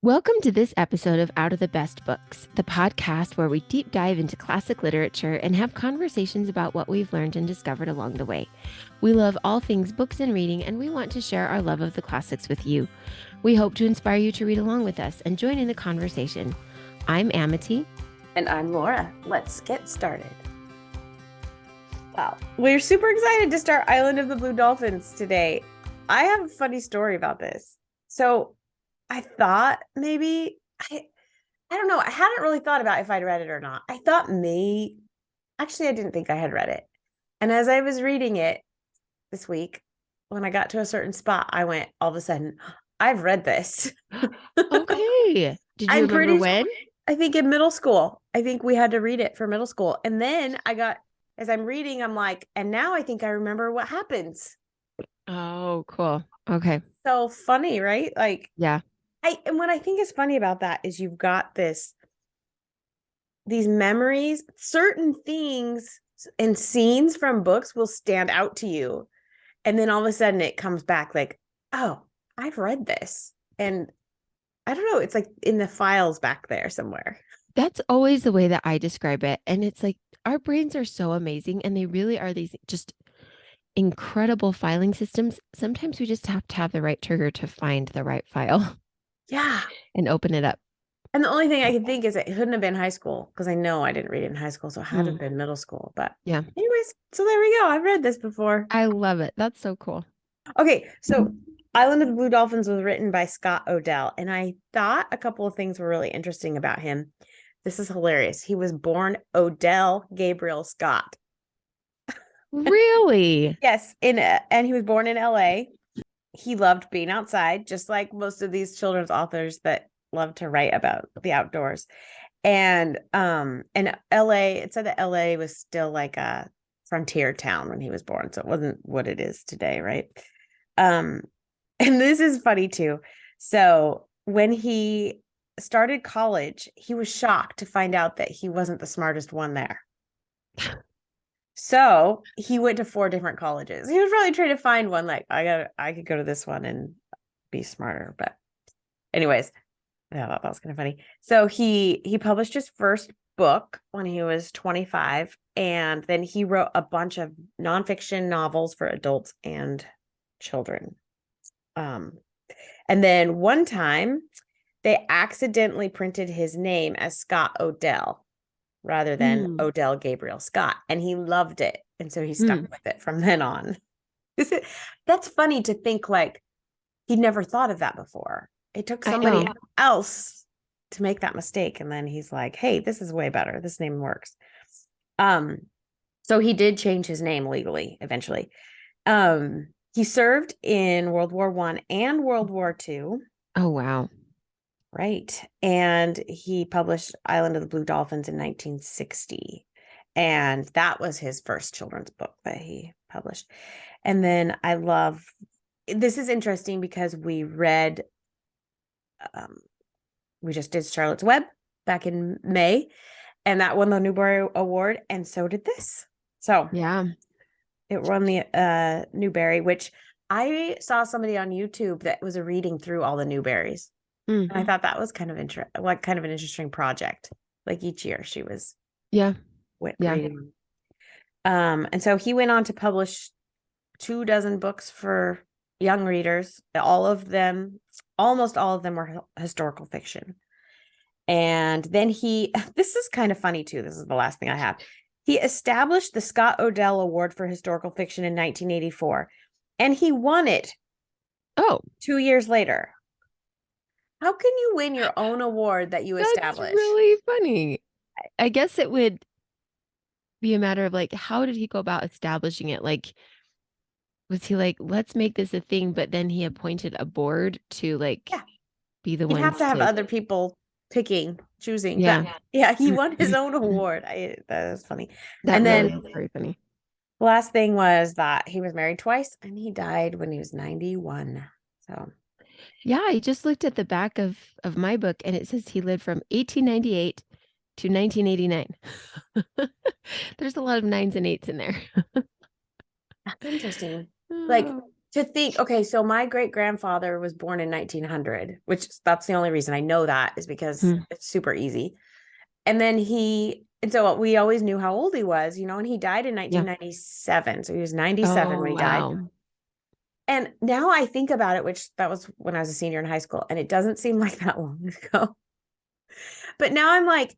Welcome to this episode of Out of the Best Books, the podcast where we deep dive into classic literature and have conversations about what we've learned and discovered along the way. We love all things books and reading, and we want to share our love of the classics with you. We hope to inspire you to read along with us and join in the conversation. I'm Amity. And I'm Laura. Let's get started. Wow. We're super excited to start Island of the Blue Dolphins today. I have a funny story about this. So I thought maybe, I don't know. I hadn't really thought about if I'd read it or not. I thought actually, I didn't think I had read it. And as I was reading it this week, when I got to a certain spot, I went, all of a sudden, I've read this. Okay. Did you remember when? I think in middle school. I think we had to read it for middle school. And then as I'm reading, I'm like, and now I think I remember what happens. Oh, cool. Okay. So funny, right? Like, yeah. And what I think is funny about that is you've got these memories, certain things and scenes from books will stand out to you. And then all of a sudden it comes back like, oh, I've read this. And I don't know, it's like in the files back there somewhere. That's always the way that I describe it. And it's like our brains are so amazing, and they really are these just incredible filing systems. Sometimes we just have to have the right trigger to find the right file. Yeah. And open it up. And the only thing I can think is it couldn't have been high school, because I know I didn't read it in high school. So it had to have been middle school. But yeah. Anyways, so there we go. I've read this before. I love it. That's so cool. Okay. So Island of the Blue Dolphins was written by Scott Odell. And I thought a couple of things were really interesting about him. This is hilarious. He was born Odell Gabriel Scott. Really? Yes. And he was born in LA. He loved being outside, just like most of these children's authors that love to write about the outdoors. And LA, it said that LA was still like a frontier town when he was born. So it wasn't what it is today, right? And this is funny too. So when he started college, he was shocked to find out that he wasn't the smartest one there. So he went to 4 different colleges. He was really trying to find one, like, I could go to this one and be smarter. But anyways, I thought that was kind of funny. So he published his first book when he was 25, and then he wrote a bunch of nonfiction novels for adults and children. And then one time they accidentally printed his name as Scott Odell rather than Odell Gabriel Scott. And he loved it. And so he stuck with it from then on. That's funny to think, like, he'd never thought of that before. It took somebody else to make that mistake. And then he's like, hey, this is way better. This name works. So he did change his name legally eventually. He served in World War I and World War II. Oh, wow. Right. And he published Island of the Blue Dolphins in 1960. And that was his first children's book that he published. And then this is interesting because we just did Charlotte's Web back in May, and that won the Newbery Award. And so did this. So yeah, it won the Newbery, which I saw somebody on YouTube that was reading through all the Newberries. And I thought that was kind of an interesting project. Like each year she was reading. And so he went on to publish 24 books for young readers. Almost all of them were historical fiction. And then this is kind of funny too. This is the last thing I have. He established the Scott Odell Award for Historical Fiction in 1984, and he won it 2 years later. How can you win your own award that you establish? That's really funny. I guess it would be a matter of, like, how did he go about establishing it? Like, was he like, let's make this a thing, but then he appointed a board to be the one? You have to have other people choosing. Yeah. But he won his own award. That is funny. That really is very funny. The last thing was that he was married twice, and he died when he was 91. So yeah, I just looked at the back of my book, and it says he lived from 1898 to 1989. There's a lot of 9s and 8s in there. That's interesting. Like, to think, okay, so my great grandfather was born in 1900, which that's the only reason I know that is because Hmm. it's super easy. And then and so we always knew how old he was, and he died in Yeah. 1997. So he was 97 when Oh, he died. wow. And now I think about it, which that was when I was a senior in high school, and it doesn't seem like that long ago. But now I'm like,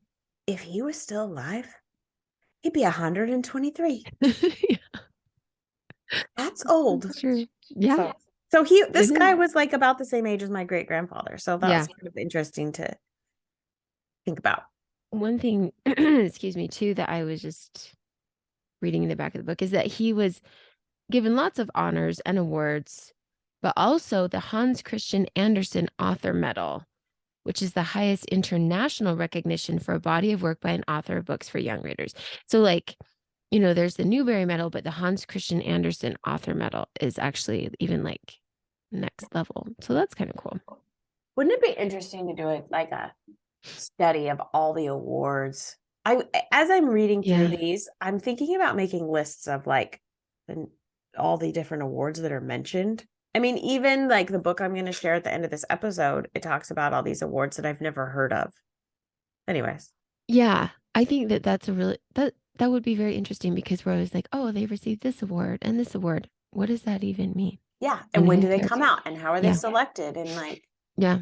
if he was still alive, he'd be 123. Yeah, That's old. that's true. Yeah, So this it guy is. was like about the same age as my great grandfather. So that was Yeah. kind of interesting to think about. One thing, excuse me, too, that I was just reading in the back of the book is that he was given lots of honors and awards, but also the Hans Christian Andersen Author Medal, which is the highest international recognition for a body of work by an author of books for young readers. So, like, there's the Newbery Medal, but the Hans Christian Andersen Author Medal is actually even like next level. So that's kind of cool. Wouldn't it be interesting to do it like a study of all the awards? As I'm reading through Yeah. these, I'm thinking about making lists of like all the different awards that are mentioned. I mean, even like the book I'm going to share at the end of this episode, it talks about all these awards that I've never heard of. Anyways, Yeah. I think that that's a really, that would be very interesting because we're always like, oh, they received this award and this award. What does that even mean? yeah. And And when who do they cares? come out and how are they Yeah. selected? And like, Yeah.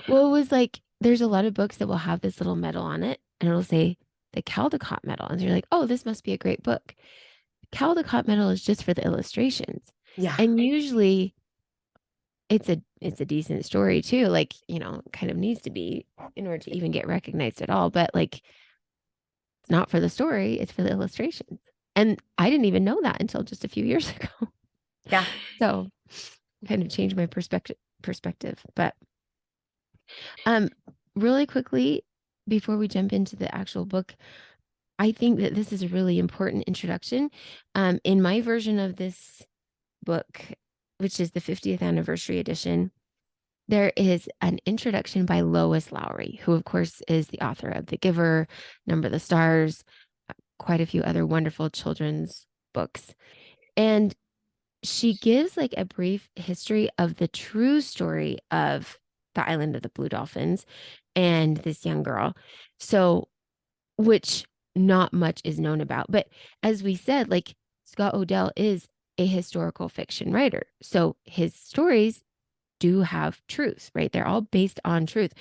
Well, it was like there's a lot of books that will have this little medal on it and it'll say the Caldecott medal. And you're like, oh, this must be a great book. Caldecott medal is just for the illustrations. yeah, And usually it's a decent story too. Like, kind of needs to be in order to even get recognized at all. But like it's not for the story, it's for the illustrations. And I didn't even know that until just a few years ago. yeah. So kind of changed my perspective. But um really quickly before we jump into the actual book, I think that this is a really important introduction. In my version of this book, which is the 50th anniversary edition, there is an introduction by Lois Lowry, who, of course, is the author of The Giver, Number the Stars, quite a few other wonderful children's books. And she gives like a brief history of the true story of the island of the Blue Dolphins and this young girl. So, which not much is known about. But as we said, like Scott Odell is a historical fiction writer. So his stories do have truth, right? They're all based on truth.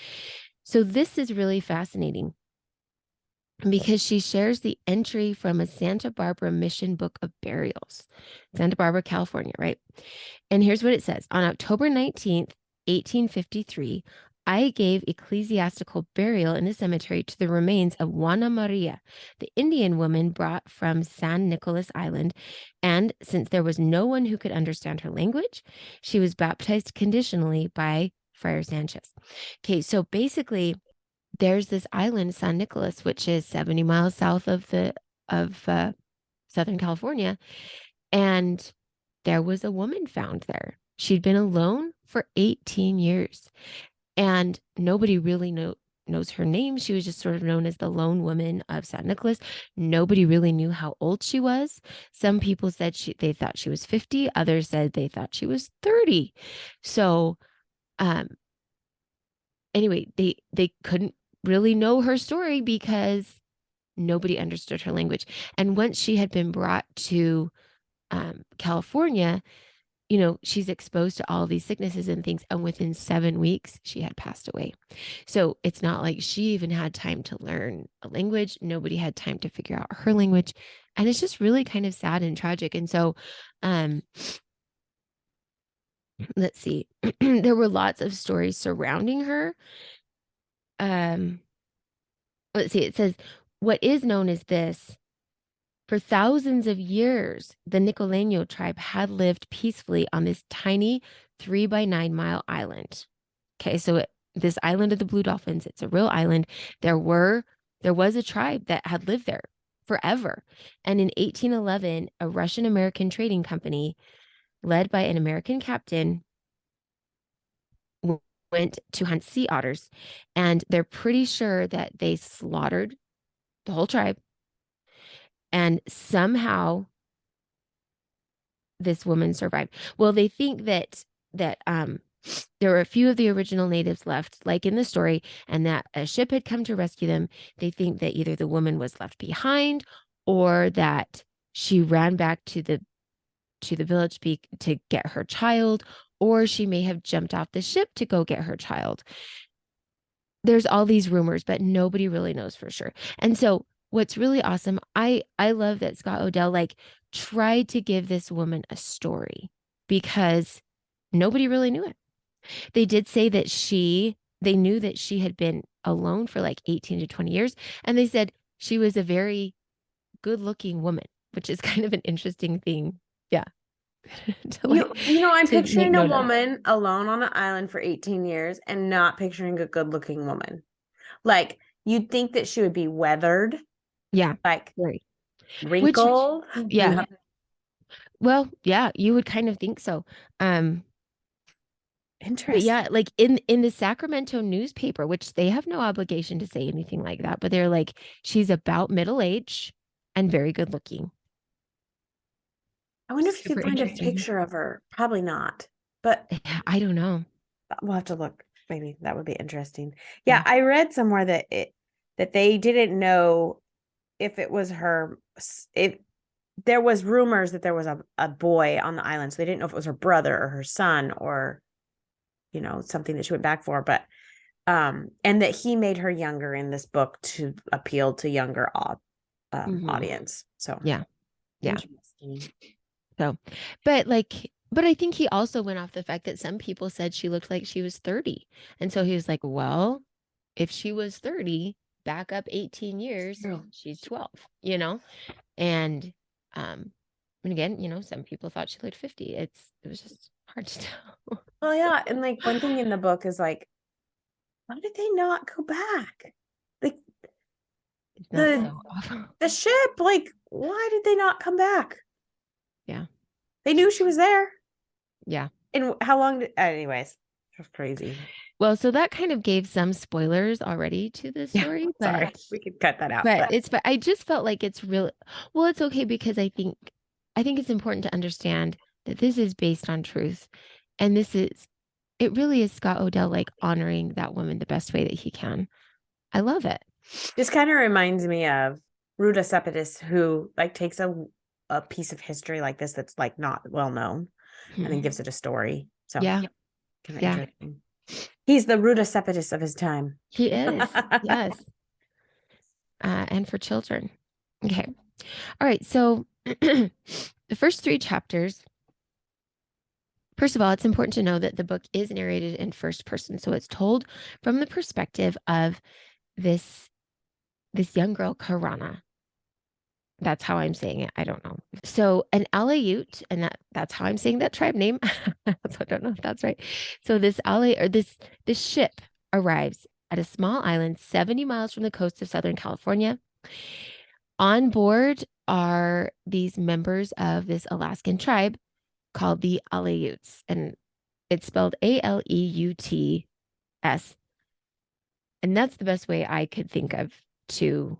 So this is really fascinating because she shares the entry from a Santa Barbara Mission Book of Burials, Santa Barbara, California, right? And here's what it says. On October 19th, 1853, I gave ecclesiastical burial in a cemetery to the remains of Juana Maria, the Indian woman brought from San Nicolas Island. And since there was no one who could understand her language, she was baptized conditionally by Friar Sanchez. Okay, so basically, there's this island, San Nicolas, which is 70 miles south of Southern California, and there was a woman found there. She'd been alone for 18 years, and nobody really knows her name. She was just sort of known as the lone woman of San Nicolas. Nobody really knew how old she was. Some people said they thought she was 50. Others said they thought she was 30. So, um, anyway, they couldn't really know her story because nobody understood her language. And once she had been brought to California, she's exposed to all these sicknesses and things. And within 7 weeks, she had passed away. So it's not like she even had time to learn a language. Nobody had time to figure out her language. And it's just really kind of sad and tragic. And so, um, let's see, there were lots of stories surrounding her. Um, let's see, it says, what is known as this. For thousands of years, the Nicoleño tribe had lived peacefully on this tiny 3 by 9 mile island. Okay, so this island of the Blue Dolphins, it's a real island. There was a tribe that had lived there forever. And in 1811, a Russian American trading company led by an American captain went to hunt sea otters. And they're pretty sure that they slaughtered the whole tribe and somehow this woman survived. Well, they think that there were a few of the original natives left, like in the story, and that a ship had come to rescue them. They think that either the woman was left behind or that she ran back to the village to get her child, or she may have jumped off the ship to go get her child. There's all these rumors, but nobody really knows for sure. And so what's really awesome, I love that Scott Odell like tried to give this woman a story because nobody really knew it. They did say that they knew that she had been alone for like 18 to 20 years. And they said she was a very good looking woman, which is kind of an interesting thing. Yeah. I'm to make picturing a note of. woman alone on an island for 18 years and not picturing a good looking woman. Like you'd think that she would be weathered, Yeah. like Right. Which, wrinkled. yeah. Well, yeah, you would kind of think so. But Interesting. yeah, like in the Sacramento newspaper, which they have no obligation to say anything like that, but they're like, she's about middle age and very good looking. I wonder if you Super could find a interesting. picture of her. Probably not, but I don't know. we'll have to look. Maybe that would be interesting. Yeah. Yeah, I read somewhere that they didn't know if it was her. If there was rumors that there was a boy on the island, so they didn't know if it was her brother or her son or something that she went back for. But and that he made her younger in this book to appeal to younger audience. So Yeah. Yeah. interesting. So, but I think he also went off the fact that some people said she looked like she was 30. And so he was like, well, if she was 30, back up 18 years, she's 12, And and again, some people thought she looked 50. It was just hard to tell. Well, yeah, and like one thing in the book is like, why did they not go back? Like It's not so awful. the ship, like, why did they not come back? Yeah. They knew she was there. Yeah. And how long anyways, it was crazy. Well, so that kind of gave some spoilers already to the story, Sorry, we could cut that out. but I just felt like it's real. Well, it's okay because I think it's important to understand that this is based on truth. And it really is Scott Odell like honoring that woman the best way that he can. I love it. This kind of reminds me of Ruta Sepetys, who like takes a piece of history like this that's like not well known and then gives it a story. So yeah. Kind of interesting. He's the Ruta Sepetys of his time. He is. Yes. And for children. Okay. All right. So the first 3 chapters. First of all, it's important to know that the book is narrated in first person. So it's told from the perspective of this young girl, Karana. That's how I'm saying it. I don't know. So an Aleut, and that's how I'm saying that tribe name. I also don't know if that's right. So this ship arrives at a small island 70 miles from the coast of Southern California. On board are these members of this Alaskan tribe called the Aleuts, and it's spelled Aleuts. And that's the best way I could think of to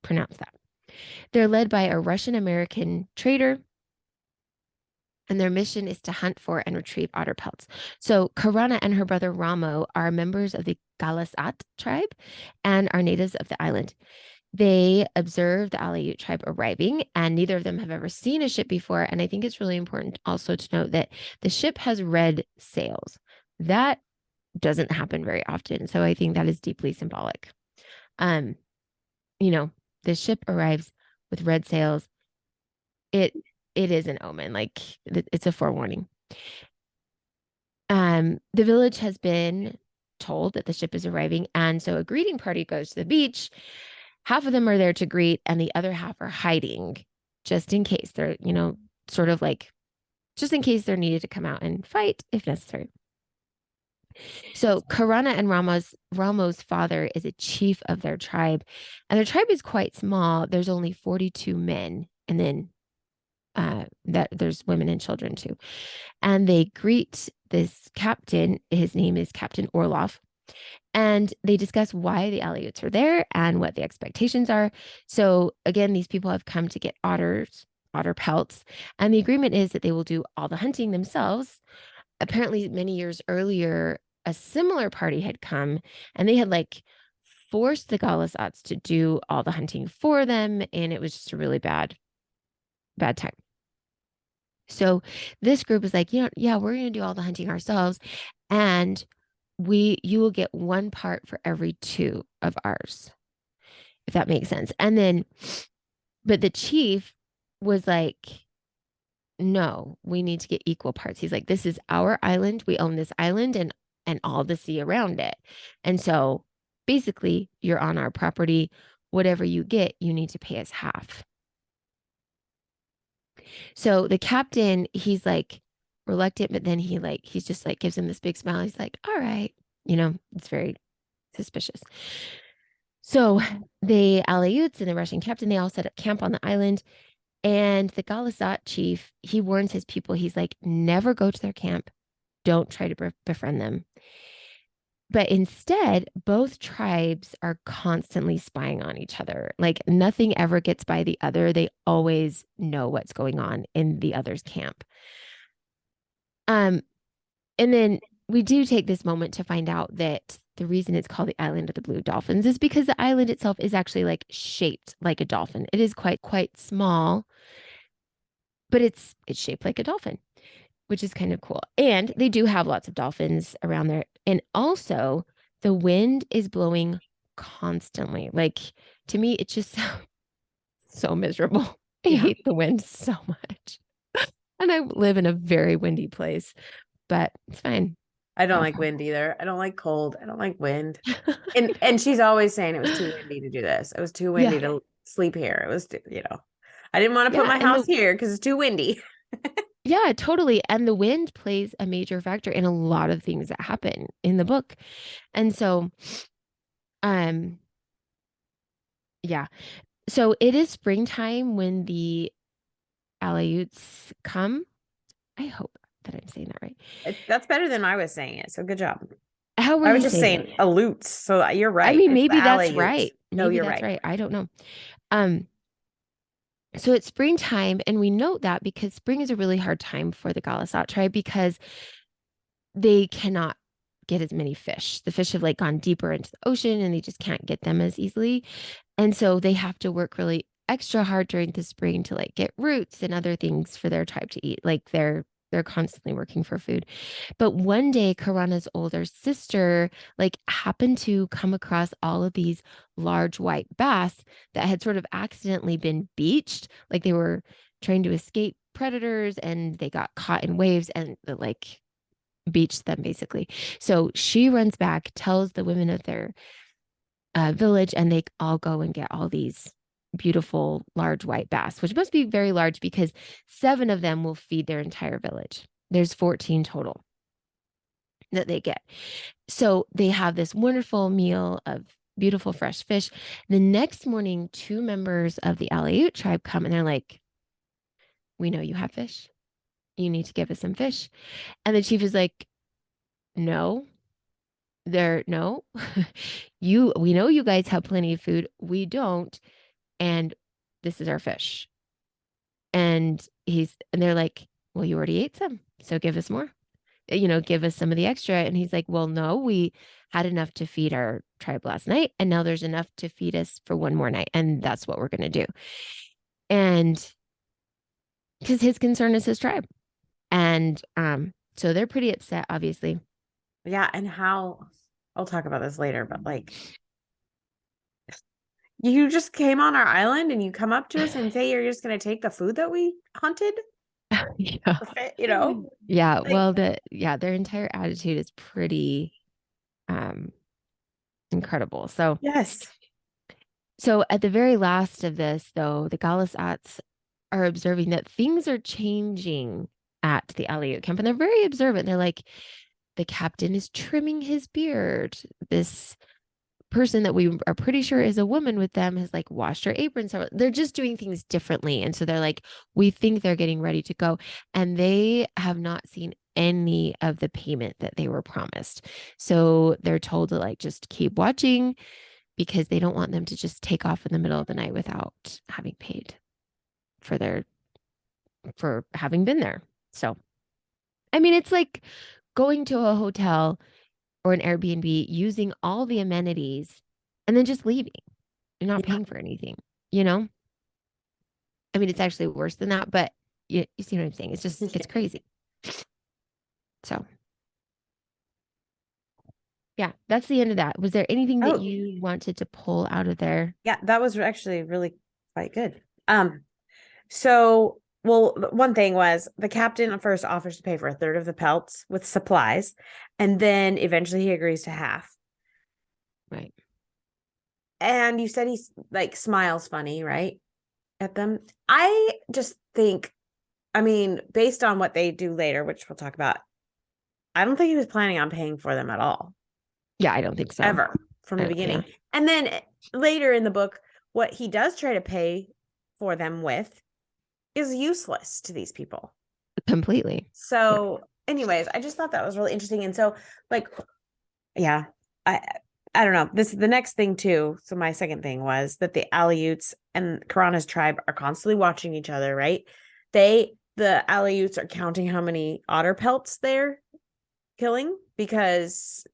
pronounce that. They're led by a Russian-American trader, and their mission is to hunt for and retrieve otter pelts. So Karana and her brother Ramo are members of the Galasat tribe and are natives of the island. They observe the Aleut tribe arriving, and neither of them have ever seen a ship before. And I think it's really important also to note that the ship has red sails. That doesn't happen very often. So I think that is deeply symbolic. The ship arrives with red sails. It is an omen, like it's a forewarning. The village has been told that the ship is arriving, and so a greeting party goes to the beach. Half of them are there to greet, and the other half are hiding just in case they're, sort of like, just in case they're needed to come out and fight if necessary. So Karana and Ramo's father is a chief of their tribe, and their tribe is quite small. There's only 42 men, and then that there's women and children too. And they greet this captain. His name is Captain Orloff. And they discuss why the Aleuts are there and what the expectations are. So again, these people have come to get otters otter pelts. And the agreement is that they will do all the hunting themselves. Apparently, many years earlier, a similar party had come and they had like forced the Galasats to do all the hunting for them. And it was just a really bad time. So this group is like, yeah, we're going to do all the hunting ourselves. And you will get one part for every two of ours, if that makes sense. And then, but the chief was like, no, we need to get equal parts. He's like, this is our island. We own this island and all the sea around it. And so basically, you're on our property. Whatever you get, you need to pay us half. So the captain, he's like reluctant, but then he's just like gives him this big smile. He's like, all right, it's very suspicious. So the Aleuts and the Russian captain, they all set up camp on the island. And the Galasat chief, he warns his people, he's like, never go to their camp. Don't try to befriend them. But instead, both tribes are constantly spying on each other. Like nothing ever gets by the other. They always know what's going on in the other's camp. And then we do take this moment to find out that the reason it's called the Island of the Blue Dolphins is because the island itself is actually like shaped like a dolphin. It is quite small, but it's shaped like a dolphin, which is kind of cool. And they do have lots of dolphins around there. And also, the wind is blowing constantly. Like to me, it just sounds so miserable. I hate the wind so much. And I live in a very windy place, but it's fine. I don't like wind either. I don't like cold. I don't like wind. And she's always saying it was too windy to do this. It was too windy to sleep here. It was, I didn't want to put my house here because it's too windy. Yeah, totally. And the wind plays a major factor in a lot of things that happen in the book. And so, yeah. So it is springtime when the Aleuts come. I hope that I'm saying that right. That's better than I was saying it. So good job. How were I was you just saying aleuts. So you're right. I mean, maybe that's right. No, you're right. I don't know. So it's springtime, and we note that because spring is a really hard time for the Galasat tribe because they cannot get as many fish. The fish have like gone deeper into the ocean and they just can't get them as easily. And so they have to work really extra hard during the spring to like get roots and other things for their tribe to eat. Like they're constantly working for food. But one day Karana's older sister like happened to come across all of these large white bass that had sort of accidentally been beached. Like they were trying to escape predators and they got caught in waves and like beached them basically. So she runs back, tells the women of their village, and they all go and get all these beautiful large white bass, which must be very large because 7 of them will feed their entire village. There's 14 total that they get. So they have this wonderful meal of beautiful fresh fish. The next morning, 2 members of the Aleut tribe come and they're like, we know you have fish. You need to give us some fish. And the chief is like, no, no. We know you guys have plenty of food. We don't. And this is our fish. And they're like, well, you already ate some. So give us more. Give us some of the extra. And he's like, well, no, we had enough to feed our tribe last night. And now there's enough to feed us for one more night. And that's what we're going to do. And because his concern is his tribe. And so they're pretty upset, obviously. Yeah. And I'll talk about this later, but like, you just came on our island and you come up to us and say you're just going to take the food that we hunted. Yeah. Yeah. Like, well, their entire attitude is pretty incredible. So yes. So at the very last of this, though, the Galasats are observing that things are changing at the Aleut camp, and they're very observant. They're like, the captain is trimming his beard. This person that we are pretty sure is a woman with them has like washed her apron. So they're just doing things differently. And so they're like, we think they're getting ready to go. And they have not seen any of the payment that they were promised. So they're told to like just keep watching because they don't want them to just take off in the middle of the night without having paid for their for having been there. So, I mean, it's like going to a hotel or an Airbnb, using all the amenities and then just leaving and not Yeah. paying for anything, you know? I mean, it's actually worse than that, but you see what I'm saying? It's just, it's crazy. So, yeah, that's the end of that. Was there anything that Oh, you wanted to pull out of there? yeah, that was actually really quite good. So, well, one thing was the captain first offers to pay for a third of the pelts with supplies, and then eventually he agrees to half. Right. And you said he's like smiles funny, right? At them. I just think, I mean, based on what they do later, which we'll talk about, I don't think he was planning on paying for them at all, Yeah, I don't think so. ever from the beginning. Yeah. And then later in the book, what he does try to pay for them with is useless to these people. Completely. So, anyways, I just thought that was really interesting. And so, like, yeah, I I don't know. This is the next thing too. So my second thing was that the Aleuts and Karana's tribe are constantly watching each other, right? The Aleuts are counting how many otter pelts they're killing because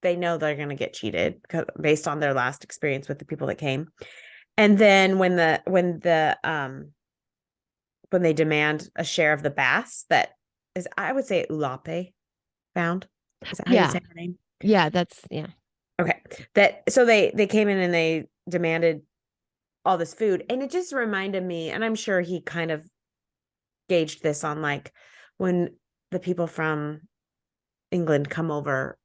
they know they're going to get cheated based on their last experience with the people that came. And then when they demand a share of the bass that is, I would say, Ulape found. Is that how you Yeah. say her name? Yeah, that's, yeah. Okay. So they came in and they demanded all this food, and it just reminded me, and I'm sure he kind of gauged this on like when the people from England come over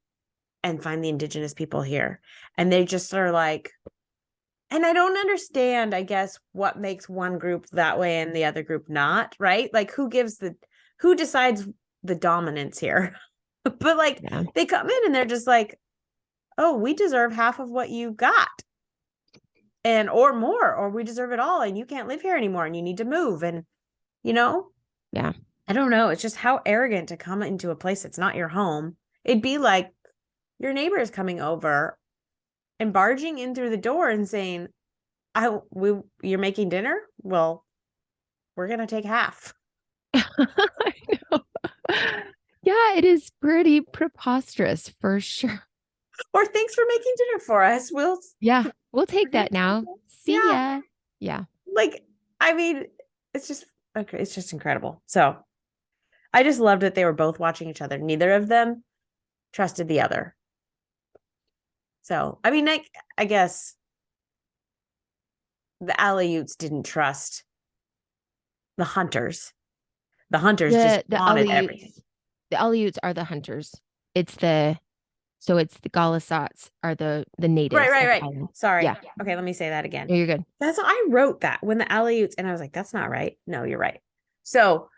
and find the indigenous people here, and they just are like, and I don't understand, I guess, what makes one group that way and the other group not, right? Like who decides the dominance here? But like Yeah. they come in and they're just like, oh, we deserve half of what you got. And or more, or we deserve it all, and you can't live here anymore and you need to move. And you know, Yeah. I don't know. It's just how arrogant to come into a place that's not your home. It'd be like your neighbor is coming over and barging in through the door and saying, you're making dinner? Well, we're gonna take half. I know. Yeah, it is pretty preposterous for sure. Or thanks for making dinner for us. Yeah, we'll take that now. See Yeah. ya. Yeah. Like, I mean, it's just okay, it's just incredible. So I just loved that they were both watching each other. Neither of them trusted the other. So I mean, I guess the Aleuts didn't trust the hunters. The hunters just The wanted everything. Aleuts are the hunters. It's the Galisats are the natives of the Right. island. Sorry. Yeah. Okay, let me say that again. No, you're good. That's I wrote that when the Aleuts, and I was like, that's not right. No, you're right. So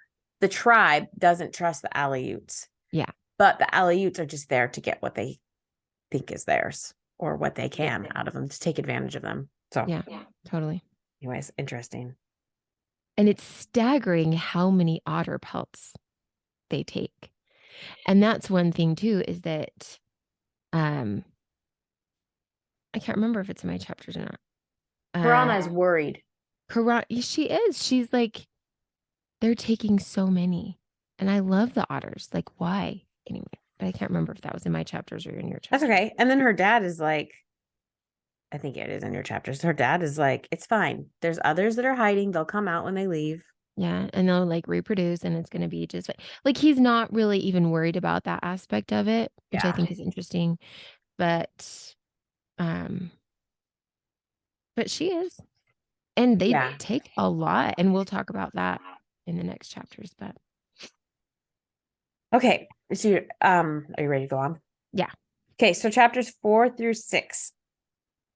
the tribe doesn't trust the Aleuts. Yeah. But the Aleuts are just there to get what they think is theirs or what they can out of them to take advantage of them. So Yeah, totally. anyways, interesting. And it's staggering how many otter pelts they take. And that's one thing too, is that I can't remember if it's in my chapters or not. Piranha is worried. She is. She's like, they're taking so many. And I love the otters. Like, why? Anyway, but I can't remember if that was in my chapters or in your chapters. That's okay. And then her dad is like, I think it is in your chapters. Her dad is like, it's fine. There's others that are hiding. They'll come out when they leave. Yeah. And they'll like reproduce and it's going to be just like he's not really even worried about that aspect of it, which I think is interesting. Um, but she is. And they take a lot. And we'll talk about that in the next chapters. But okay. So are you ready to go on? Yeah. Okay, so chapters 4 through 6.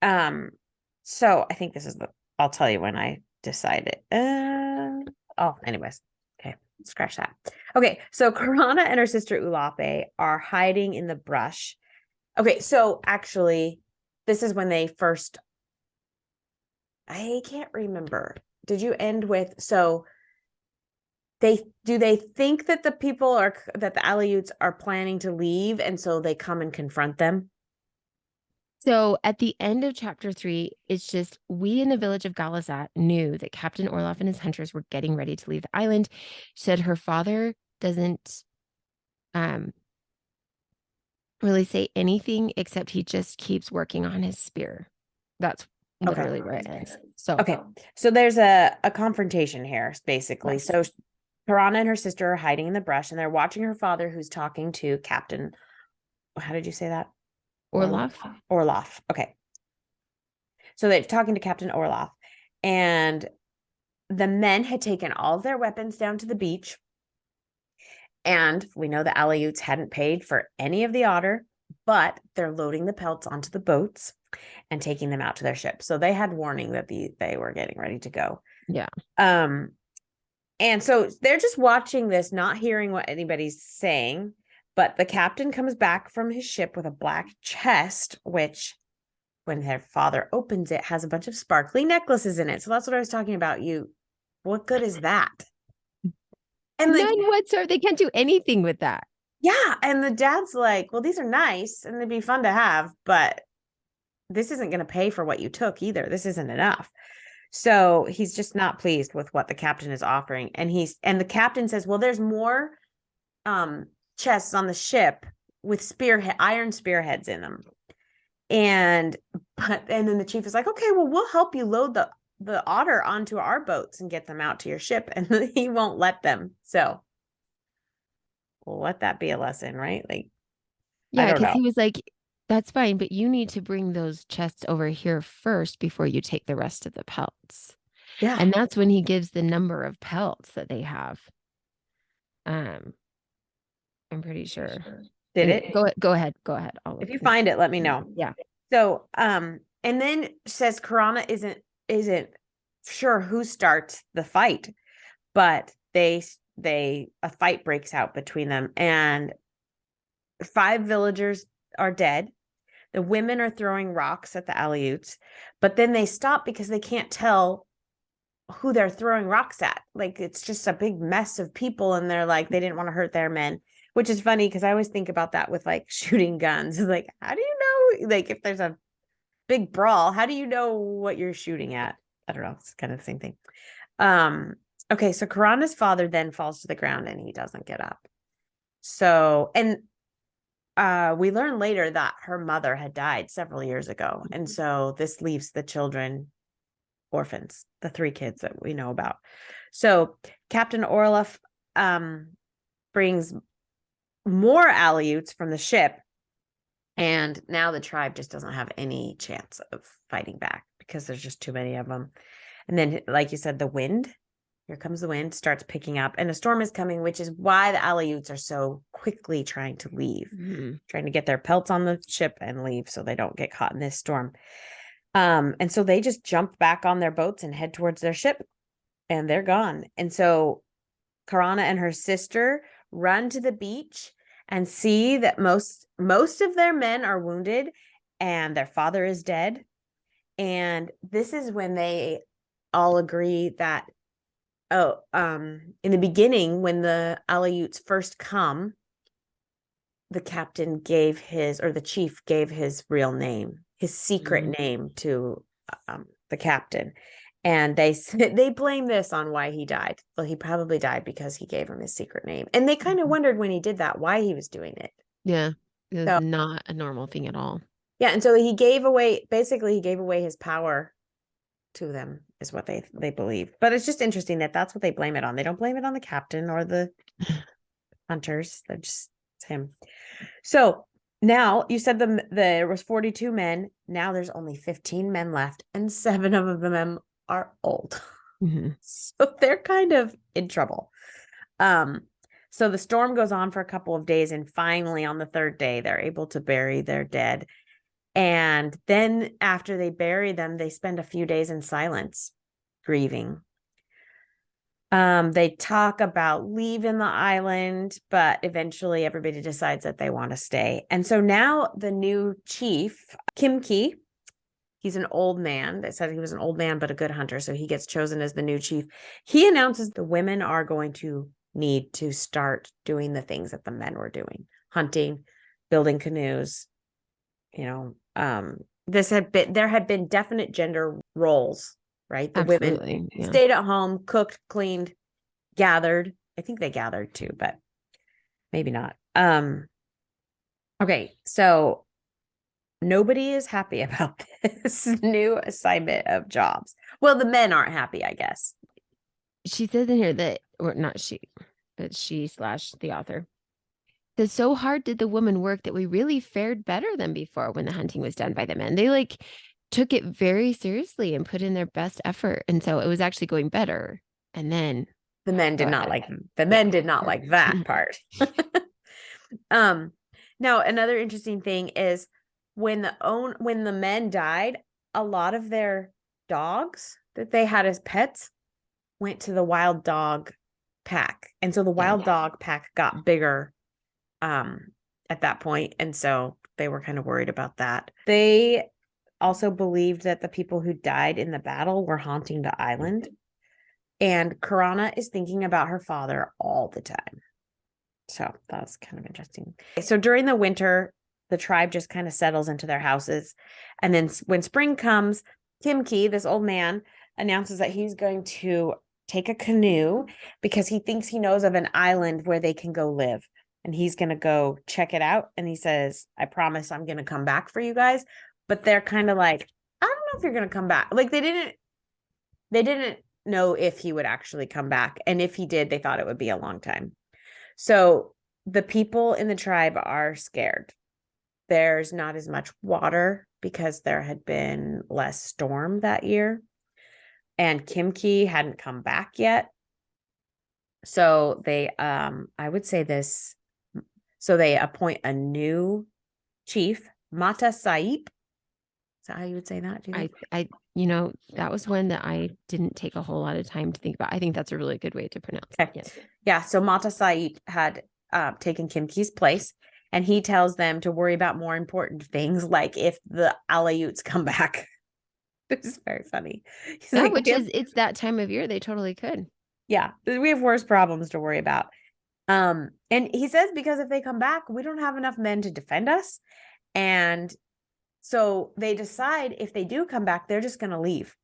So I think this is I'll tell you when I decided. Anyways. Okay, scratch that. Okay, so Karana and her sister Ulape are hiding in the brush. Okay, so actually, this is when they first. I can't remember. Did you end with they think that the Aleuts are planning to leave, and so they come and confront them? So at the end of chapter 3, it's just we in the village of Galazat knew that Captain Orloff and his hunters were getting ready to leave the island. She said her father doesn't really say anything except he just keeps working on his spear. That's literally where it ends. So So there's a confrontation here, basically. Yes. So Piranha and her sister are hiding in the brush, and they're watching her father, who's talking to Captain. How did you say that? Orloff. Orloff. Okay. So they're talking to Captain Orloff, and the men had taken all of their weapons down to the beach. And we know the Aleuts hadn't paid for any of the otter, but they're loading the pelts onto the boats and taking them out to their ship. So they had warning that they were getting ready to go. Yeah. And so they're just watching this, not hearing what anybody's saying. But the captain comes back from his ship with a black chest, which, when their father opens it, has a bunch of sparkly necklaces in it. So that's what I was talking about. What good is that? And none whatsoever. They can't do anything with that. Yeah. And the dad's like, well, these are nice and they'd be fun to have, but this isn't going to pay for what you took either. This isn't enough. So he's just not pleased with what the captain is offering. And the captain says, well, there's more chests on the ship with iron spearheads in them. And then the chief is like, okay, well, we'll help you load the otter onto our boats and get them out to your ship. And he won't let them. So we'll let that be a lesson, right? Like, yeah, because he was like, that's fine, but you need to bring those chests over here first before you take the rest of the pelts. Yeah. And that's when he gives the number of pelts that they have. I'm pretty sure. Did anyway, it? Go ahead. If you find it, let me know. Yeah. So, and then says Karana isn't sure who starts the fight, but a fight breaks out between them, and 5 villagers are dead. The women are throwing rocks at the Aleuts, but then they stop because they can't tell who they're throwing rocks at. Like, it's just a big mess of people, and they're like, they didn't want to hurt their men, which is funny because I always think about that with like shooting guns. Like, how do you know, like, if there's a big brawl, how do you know what you're shooting at? I don't know. It's kind of the same thing. Okay, so Karana's father then falls to the ground and he doesn't get up. So, and we learn later that her mother had died several years ago. And so this leaves the children orphans, the 3 kids that we know about. So Captain Orloff brings more Aleuts from the ship. And now the tribe just doesn't have any chance of fighting back because there's just too many of them. And then, like you said, here comes the wind, starts picking up, and a storm is coming, which is why the Aleuts are so quickly trying to leave, trying to get their pelts on the ship and leave so they don't get caught in this storm. And so they just jump back on their boats and head towards their ship, and they're gone. And so Karana and her sister run to the beach and see that most of their men are wounded and their father is dead. And this is when they all agree that, in the beginning, when the Aleuts first come, the chief gave his real name, his secret name to the captain. And they blame this on why he died. Well, he probably died because he gave him his secret name. And they kind of wondered when he did that, why he was doing it. Yeah. It was not a normal thing at all. Yeah. And so he gave away his power to them, is what they believe. But it's just interesting that that's what they blame it on. They don't blame it on the captain or the hunters. They're just, it's him. So now you said there was 42 men. Now there's only 15 men left, and 7 of them are old. So they're kind of in trouble. So the storm goes on for a couple of days, and finally on the 3rd day, they're able to bury their dead. And then after they bury them, they spend a few days in silence, grieving. They talk about leaving the island, but eventually everybody decides that they want to stay. And so now the new chief, Kimki, he's an old man. They said he was an old man, but a good hunter. So he gets chosen as the new chief. He announces the women are going to need to start doing the things that the men were doing: hunting, building canoes, there had been definite gender roles, right? The women Absolutely. Yeah. stayed at home, cooked, cleaned, gathered. I think they gathered too, but maybe not. Okay, so nobody is happy about this new assignment of jobs. Well, the men aren't happy, I guess. She says in here that, or not she, but she slash the author says, so hard did the woman work that we really fared better than before when the hunting was done by the men. They like took it very seriously and put in their best effort. And so it was actually going better. And then The men did go not ahead. like the Yeah. men did not like that part. um Now another interesting thing is when the men died, a lot of their dogs that they had as pets went to the wild dog pack. And so the wild dog pack got bigger at that point, and so they were kind of worried about that. They also believed that the people who died in the battle were haunting the island, and Karana is thinking about her father all the time. So that's kind of interesting. So during the winter, the tribe just kind of settles into their houses, and then when spring comes, Kimki, this old man, announces that he's going to take a canoe because he thinks he knows of an island where they can go live. And he's going to go check it out. And he says, I promise I'm going to come back for you guys. But they're kind of like, I don't know if you're going to come back. Like they didn't know if he would actually come back. And if he did, they thought it would be a long time. So the people in the tribe are scared. There's not as much water because there had been less storm that year. And Kimki hadn't come back yet. So they, I would say this, so they appoint a new chief, Mata Saip. Is that how you would say that? Do you think? That was one that I didn't take a whole lot of time to think about. I think that's a really good way to pronounce it. Okay. Yes. Yeah. So Mata Saip had taken Kimki's place, and he tells them to worry about more important things, like if the Aleuts come back. This is very funny. He's Yeah, like, it's that time of year. They totally could. yeah, we have worse problems to worry about. And he says, because if they come back, we don't have enough men to defend us. And so they decide if they do come back, they're just going to leave.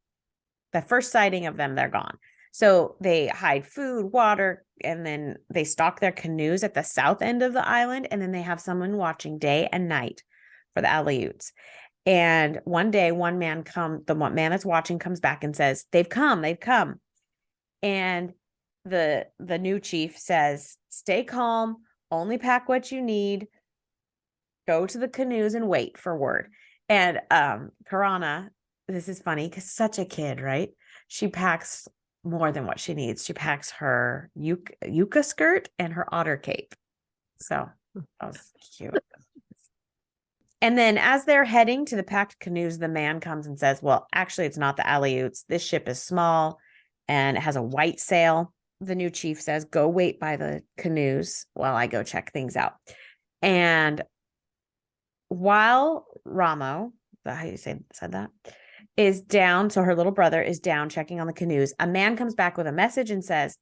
The first sighting of them, they're gone. So they hide food, water, and then they stock their canoes at the south end of the island. And then they have someone watching day and night for the Aleuts. And one day, the man that's watching comes back and says, they've come. And the new chief says, stay calm, only pack what you need, go to the canoes and wait for word. And Karana, this is funny because such a kid, right? She packs more than what she needs. She packs her yucca skirt and her otter cape. So that was cute. And then as they're heading to the packed canoes, the man comes and says, well, actually, it's not the Aleuts. This ship is small and it has a white sail. The new chief says, go wait by the canoes while I go check things out. And while Ramo, is that how you said that, is down, so her little brother is down checking on the canoes, a man comes back with a message and says,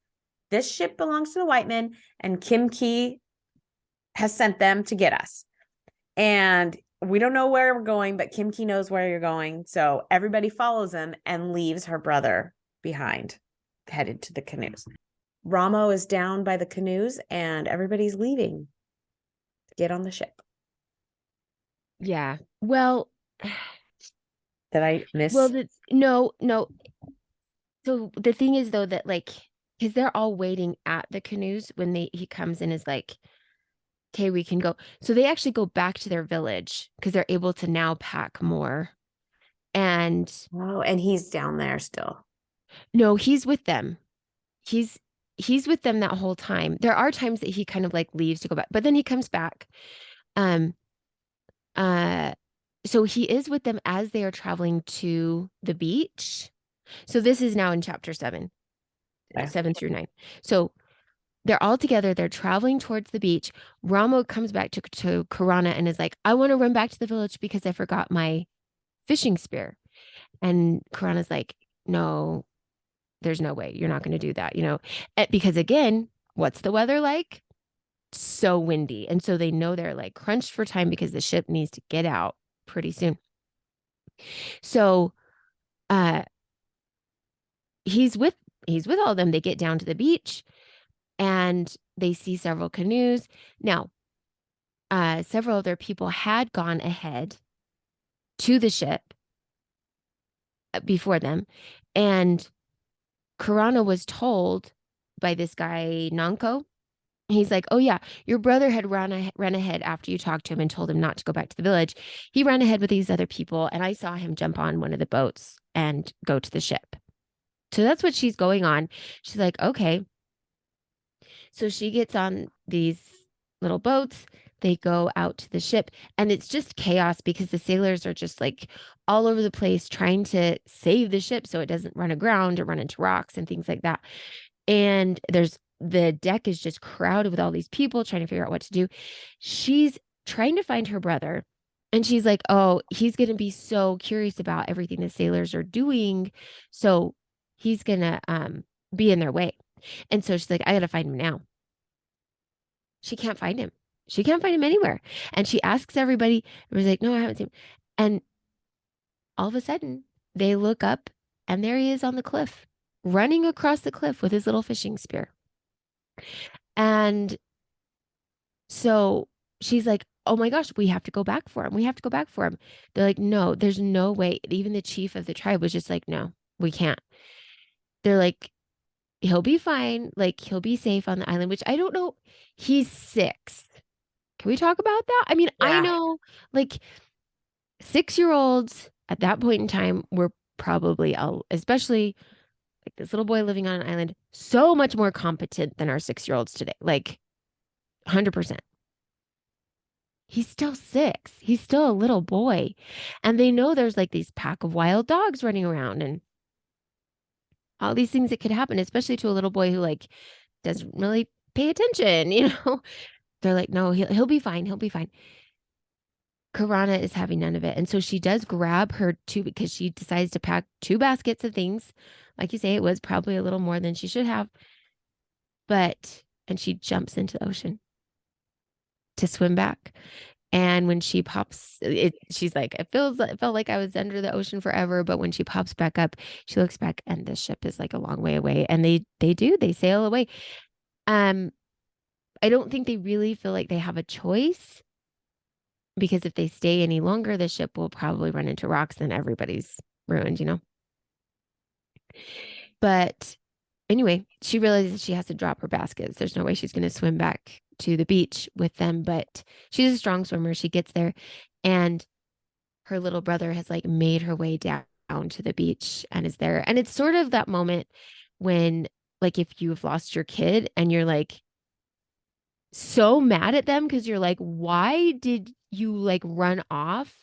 this ship belongs to the white men, and Kimki has sent them to get us. And we don't know where we're going, but Kimki knows where you're going. So everybody follows him and leaves her brother behind, headed to the canoes. Ramo is down by the canoes and everybody's leaving to get on the ship. Yeah. Well, did I miss? Well, no. So the thing is though that like, because they're all waiting at the canoes when he comes in is like, okay, we can go. So they actually go back to their village because they're able to now pack more. And he's down there still. No, he's with them. He's with them that whole time. There are times that he kind of like leaves to go back, but then he comes back. So he is with them as they are traveling to the beach. So this is now in chapter 7, 7 through 9. So they're all together. They're traveling towards the beach. Ramo comes back to Karana and is like, I want to run back to the village because I forgot my fishing spear. And Karana's like, no, there's no way. You're not going to do that, because again, what's the weather like? So windy. And so they know they're like crunched for time because the ship needs to get out pretty soon. So uh he's with he's with all of them. They get down to the beach and they see several canoes. Now, several of their people had gone ahead to the ship before them. And Karana was told by this guy, Nanko. He's like, oh, yeah, your brother had run ahead after you talked to him and told him not to go back to the village. He ran ahead with these other people, and I saw him jump on one of the boats and go to the ship. So that's what she's going on. She's like, okay. So she gets on these little boats. They go out to the ship, and it's just chaos because the sailors are just like all over the place trying to save the ship so it doesn't run aground or run into rocks and things like that. And the deck is just crowded with all these people trying to figure out what to do. She's trying to find her brother. And she's like, oh, he's going to be so curious about everything the sailors are doing. So he's going to be in their way. And so she's like, I got to find him now. She can't find him. She can't find him anywhere. And she asks everybody, everybody's like, no, I haven't seen him. And all of a sudden, they look up and there he is on the cliff, running across the cliff with his little fishing spear. And so she's like, oh my gosh, we have to go back for him. We have to go back for him. They're like, no, there's no way. Even the chief of the tribe was just like, no, we can't. They're like, he'll be fine. Like, he'll be safe on the island, which I don't know. He's 6. Can we talk about that? I mean, I Yeah. know like 6-year-olds at that point in time were probably, especially like this little boy living on an island, so much more competent than our 6-year-olds today. Like 100%. He's still 6. He's still a little boy. And they know there's like these pack of wild dogs running around and all these things that could happen, especially to a little boy who like doesn't really pay attention, you know? They're like, no, he'll be fine. He'll be fine. Karana is having none of it. And so she does grab her two because she decides to pack 2 baskets of things. Like you say, it was probably a little more than she should have. And she jumps into the ocean to swim back. And when she pops, she's like, it felt like I was under the ocean forever. But when she pops back up, she looks back and the ship is like a long way away. And they sail away. I don't think they really feel like they have a choice because if they stay any longer, the ship will probably run into rocks and everybody's ruined, you know? But anyway, she realizes she has to drop her baskets. There's no way she's going to swim back to the beach with them, but she's a strong swimmer. She gets there and her little brother has like made her way down to the beach and is there. And it's sort of that moment when like if you've lost your kid and you're like so mad at them because you're like, why did you like run off?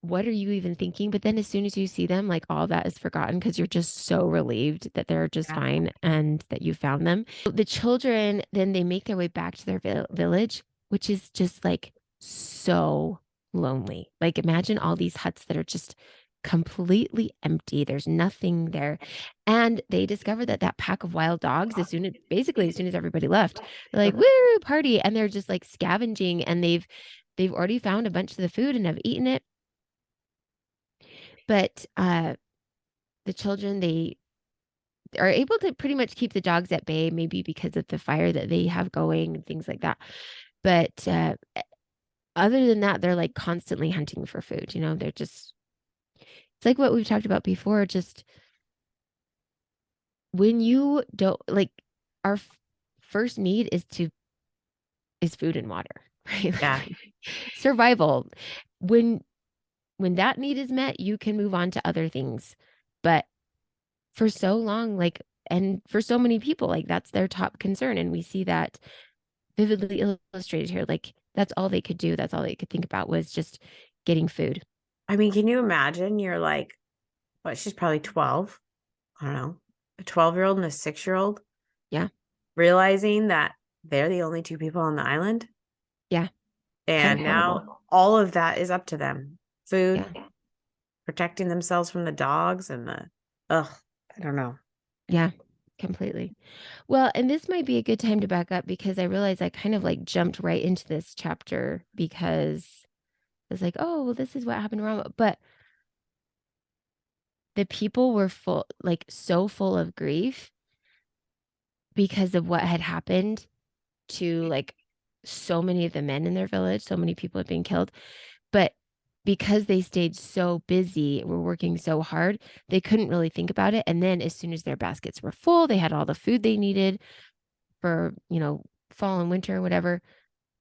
What are you even thinking? But then as soon as you see them, like all that is forgotten because you're just so relieved that they're just fine and that you found them. The children, then they make their way back to their village, which is just like so lonely. Like imagine all these huts that are just completely empty. There's nothing there. And they discover that that pack of wild dogs, as soon as everybody left, they're like, woo, party. And they're just like scavenging and they've already found a bunch of the food and have eaten it. But the children, they are able to pretty much keep the dogs at bay, maybe because of the fire that they have going and things like that. But other than that, they're like constantly hunting for food. You know, they're just, it's like what we've talked about before. Just when you don't like, our first need is food and water, right? Yeah. Survival. When that need is met, you can move on to other things. But for so long, like, and for so many people, like that's their top concern. And we see that vividly illustrated here. Like that's all they could do. That's all they could think about was just getting food. I mean, can you imagine? You're like, what? She's probably 12. I don't know, a 12-year-old and a 6-year-old Yeah. realizing that they're the only 2 people on the island. Yeah. How And now horrible. all of that is up to them. Food, Yeah. protecting themselves from the dogs and I don't know. Yeah. Completely. Well, and this might be a good time to back up because I realize I kind of like jumped right into this chapter because was like, oh, well, this is what happened to Rama. But the people were so full of grief because of what had happened to like so many of the men in their village. So many people had been killed. But because they stayed so busy, were working so hard, they couldn't really think about it. And then as soon as their baskets were full, they had all the food they needed for, fall and winter and whatever.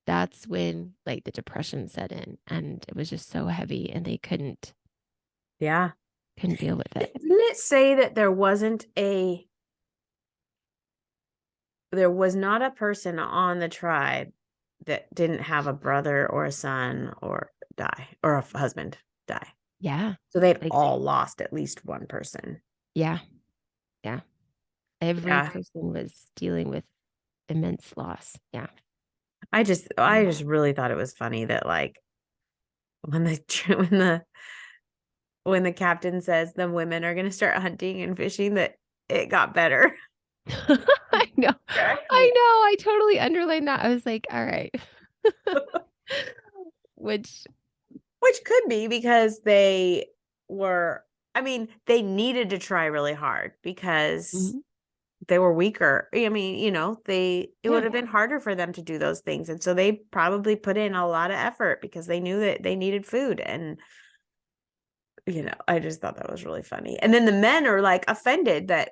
That's when like the depression set in and it was just so heavy and they couldn't Yeah. deal with it. Didn't it say that there was not a person on the tribe that didn't have a brother or a son or die, or a husband die? Yeah. So they'd Like, all lost at least one person. yeah. Yeah. Every Yeah. person was dealing with immense loss. Yeah. I just really thought it was funny that like when the when the when the captain says the women are going to start hunting and fishing, that it got better. I know. Cracked I me know. I totally underlined that. I was like, all right. Which Which could be because they were, I mean, they needed to try really hard because mhm. they were weaker. I mean, it Yeah. would have been harder for them to do those things. And so they probably put in a lot of effort because they knew that they needed food. And, I just thought that was really funny. And then the men are like offended that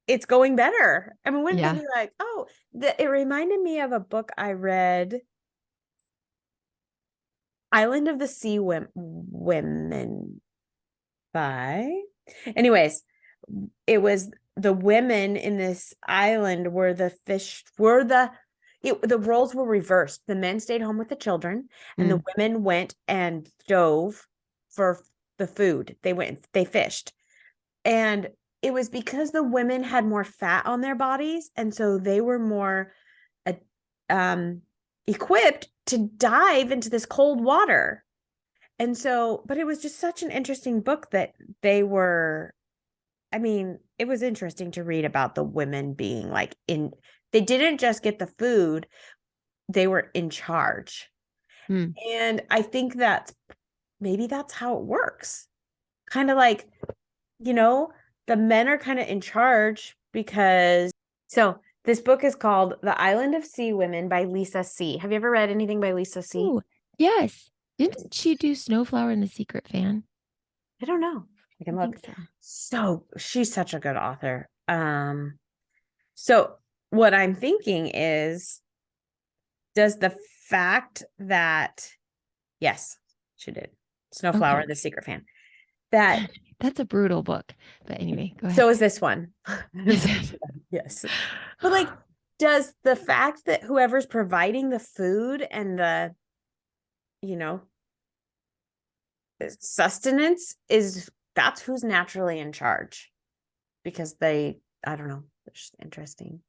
it's going better. I mean, wouldn't they Yeah. be like, oh, it reminded me of a book I read, Island of the Sea Women by. Anyways, it was the women in this island where the roles were reversed. The men stayed home with the children, and the women went and dove for the food. They fished. And it was because the women had more fat on their bodies, and so they were more equipped to dive into this cold water. And so, but it was just such an interesting book that it was interesting to read about the women being like they didn't just get the food, they were in charge. And I think maybe that's how it works. Kind of like, the men are kind of in charge so this book is called The Island of Sea Women by Lisa C. Have you ever read anything by Lisa C? Oh, yes. Didn't she do Snowflower and the Secret Fan? I don't know. I can I look. think so. So she's such a good author. So what I'm thinking is, does the fact that, yes, she did, Snowflower, Okay. the Secret Fan, that, That's a brutal book. But anyway, go ahead. so is this one. Is it? Yes. But like, does the fact that whoever's providing the food and the, you know, sustenance that's who's naturally in charge, because I don't know, it's just interesting.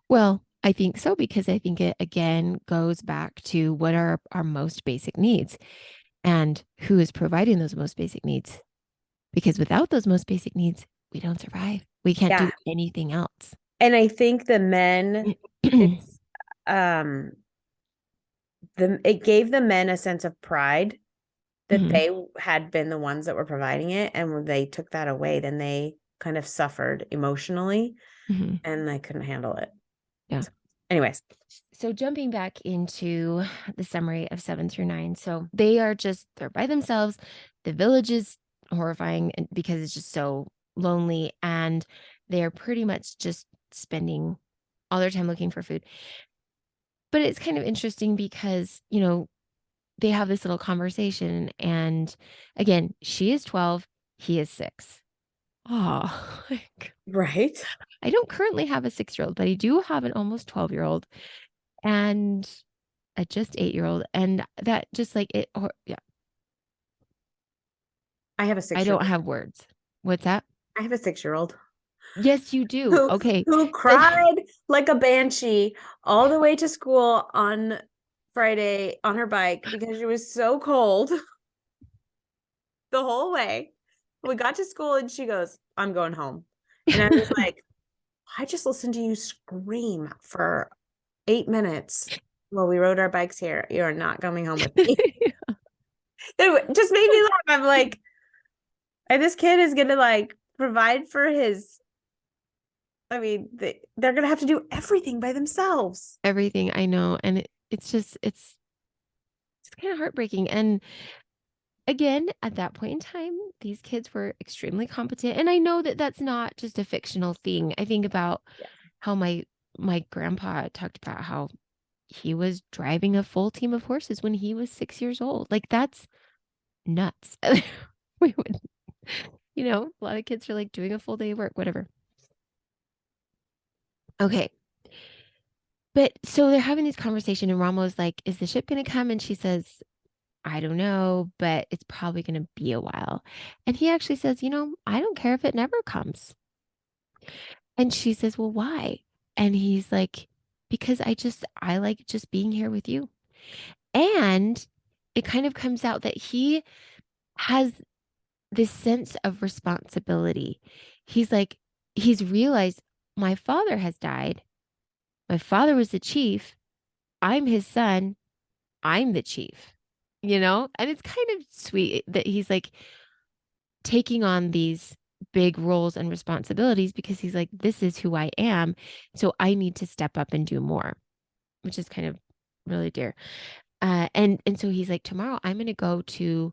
Well, I think so because I think it again goes back to what are our most basic needs and who is providing those most basic needs. Because without those most basic needs, we don't survive. We can't do anything else. And I think the men, it's it gave the men a sense of pride that they had been the ones that were providing it, and when they took that away, then they kind of suffered emotionally and they couldn't handle it. Yeah. So, anyways, so jumping back into the summary of 7 through 9. So they're by themselves. The village is horrifying because it's just so lonely, and they're pretty much just spending all their time looking for food. But it's kind of interesting because, they have this little conversation, and again, she is 12, he is 6. Oh, right. I don't currently have a 6-year-old, but I do have an almost 12-year-old and a just 8-year-old. And that just like it, yeah. I have a I 6-year-old. don't have words. What's that? I have a 6-year-old. Yes, you do. Okay. Who cried like a banshee all the way to school on Friday on her bike because it was so cold the whole way. We got to school and she goes, I'm going home. And I was like, I just listened to you scream for 8 minutes. well, we rode our bikes here. You're not coming home with me. It just made me laugh. I'm like, and this kid is gonna like provide for his. I mean, they're gonna have to do everything by themselves. Everything I know. And it's just, it's kind of heartbreaking. And again, at that point in time, these kids were extremely competent. And I know that that's not just a fictional thing. I think about Yeah. how my grandpa talked about how he was driving a full team of horses when he was 6 years old. Like that's nuts. We would, a lot of kids are like doing a full day of work, whatever. Okay. But so they're having this conversation, and Ramo's like, is the ship going to come? And she says, I don't know, but it's probably going to be a while. And he actually says, I don't care if it never comes. And she says, well, why? And he's like, because I like just being here with you. And it kind of comes out that he has this sense of responsibility. He's like, he's realized my father has died. My father was the chief. I'm his son. I'm the chief, And it's kind of sweet that he's like taking on these big roles and responsibilities because he's like, this is who I am. So I need to step up and do more, which is kind of really dear. And so he's like, tomorrow I'm going to go to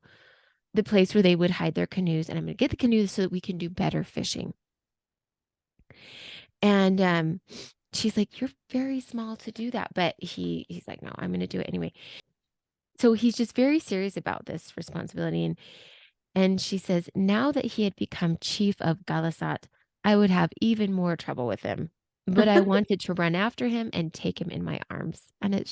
the place where they would hide their canoes, and I'm going to get the canoes so that we can do better fishing. And she's like, you're very small to do that. But he's like, no, I'm going to do it anyway. So he's just very serious about this responsibility. And she says, now that he had become chief of Galasat, I would have even more trouble with him. But I wanted to run after him and take him in my arms. And it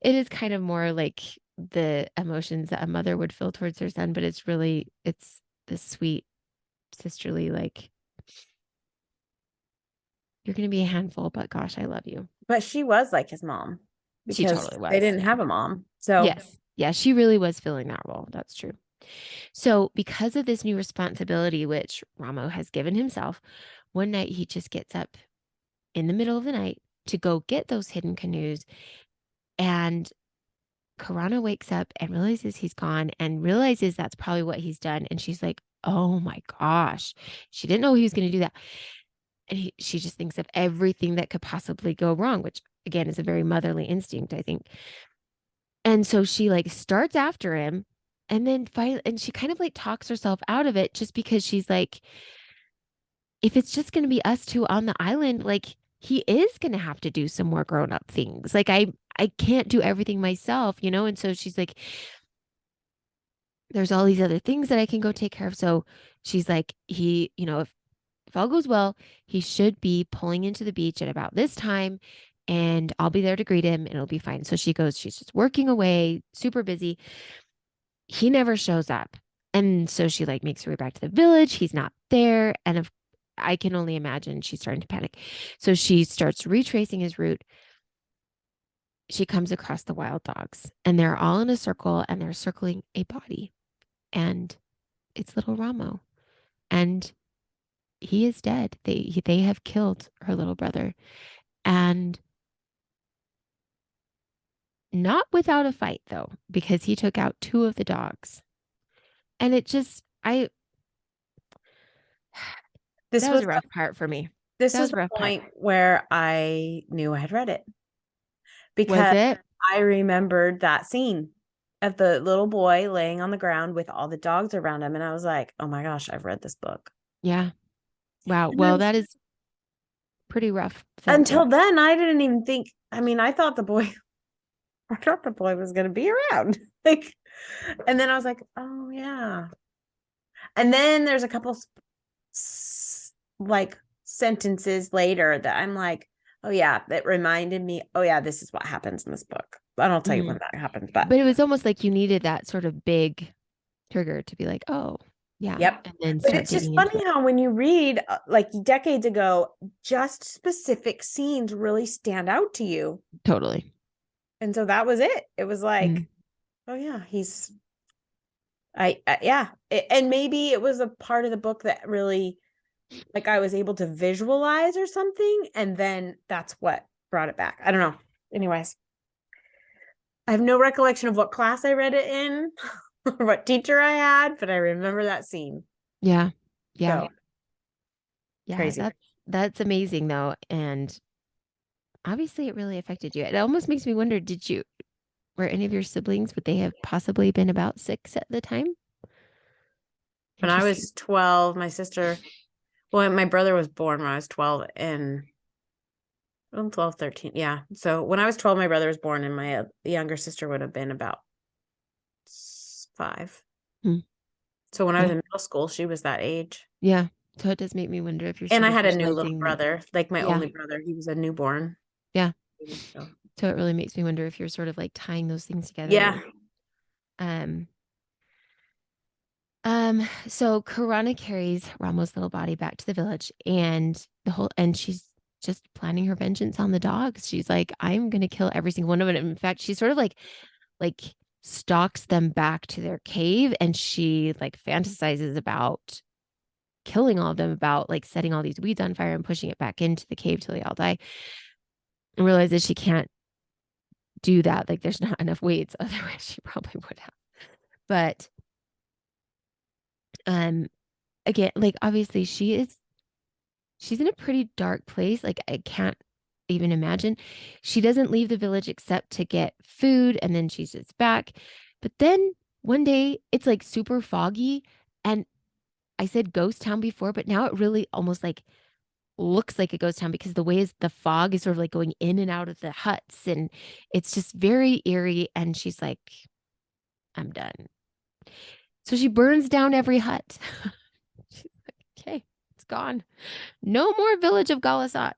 is kind of more like the emotions that a mother would feel towards her son, but it's this sweet sisterly, like, you're going to be a handful, but gosh, I love you. But she was like his mom She because totally they was. didn't Yeah. have a mom. So Yes. Yeah. She really was filling that role. That's true. So, because of this new responsibility, which Ramo has given himself, one night he just gets up in the middle of the night to go get those hidden canoes. And Karana wakes up and realizes he's gone and realizes that's probably what he's done. And she's like, oh my gosh, she didn't know he was going to do that. And she just thinks of everything that could possibly go wrong, which again is a very motherly instinct, I think. And so she like starts after him, and then finally, and she kind of like talks herself out of it just because she's like, if it's just going to be us two on the island, like he is going to have to do some more grown up things. Like I can't do everything myself, And so she's like, there's all these other things that I can go take care of. So she's like, if all goes well, he should be pulling into the beach at about this time, and I'll be there to greet him and it'll be fine. So she goes, she's just working away, super busy. He never shows up. And so she like makes her way back to the village. He's not there. And I can only imagine she's starting to panic. So she starts retracing his route. She comes across the wild dogs, and they're all in a circle and they're circling a body. And it's little Ramo. And he is dead. They have killed her little brother. And not without a fight though, because he took out two of the dogs. And it just this that was was a rough part for me. this That was was a the rough part. point where I knew I had read it Was because it? I remembered that scene of the little boy laying on the ground with all the dogs around him. And I was like, oh my gosh, I've read this book. Yeah. Wow. And then, Well, that is pretty rough until sensitive. then, I didn't even think, I mean, I thought the boy was going to be around. Like, and then I was like, oh yeah. And then there's a couple like sentences later that I'm like, oh yeah, that reminded me, oh yeah, this is what happens in this book. I don't tell you when that happens, but But it was almost like you needed that sort of big trigger to be like, oh, yeah. yep. And then But start it's just digging into funny it. how when you read like decades ago, just specific scenes really stand out to you. Totally. And so that was it. It was like, Mm. oh yeah, yeah. And maybe it was a part of the book that really like I was able to visualize or something. And then that's what brought it back. I don't know. Anyways. I have no recollection of what class I read it in or what teacher I had, but I remember that scene. Yeah. Yeah. So Yeah. crazy. That's amazing though. And obviously it really affected you. It almost makes me wonder, were any of your siblings, would they have possibly been about 6 at the time? When I Interesting. was 12, my brother was born when I was 12 and 12, 13. Yeah. So when I was 12, my brother was born and my younger sister would have been about 5. Hmm. So when I was Yeah. in middle school, she was that age. Yeah. So it does make me wonder if you're And sort I of had a new little visualizing like, brother, like my yeah, only brother. He was a newborn. yeah. So, So it really makes me wonder if you're sort of like tying those things yeah. together. Um, so Karana carries Ramo's little body back to the village and she's just planning her vengeance on the dogs. She's like, I'm gonna kill every single one of them. In fact, she sort of like stalks them back to their cave and she like fantasizes about killing all of them, about like setting all these weeds on fire and pushing it back into the cave till they all die. And realizes she can't do that. Like there's not enough weeds. Otherwise she probably would have. But um again, like obviously she's in a pretty dark place. Like I can't even imagine. She doesn't leave the village except to get food and then she's just back. But then one day it's like super foggy and I said ghost town before, but now it really almost like looks like a ghost town because the way is the fog is sort of like going in and out of the huts and it's just very eerie and she's like, I'm done. So she burns down every hut. She's like, okay, it's gone. No more village of Galasat.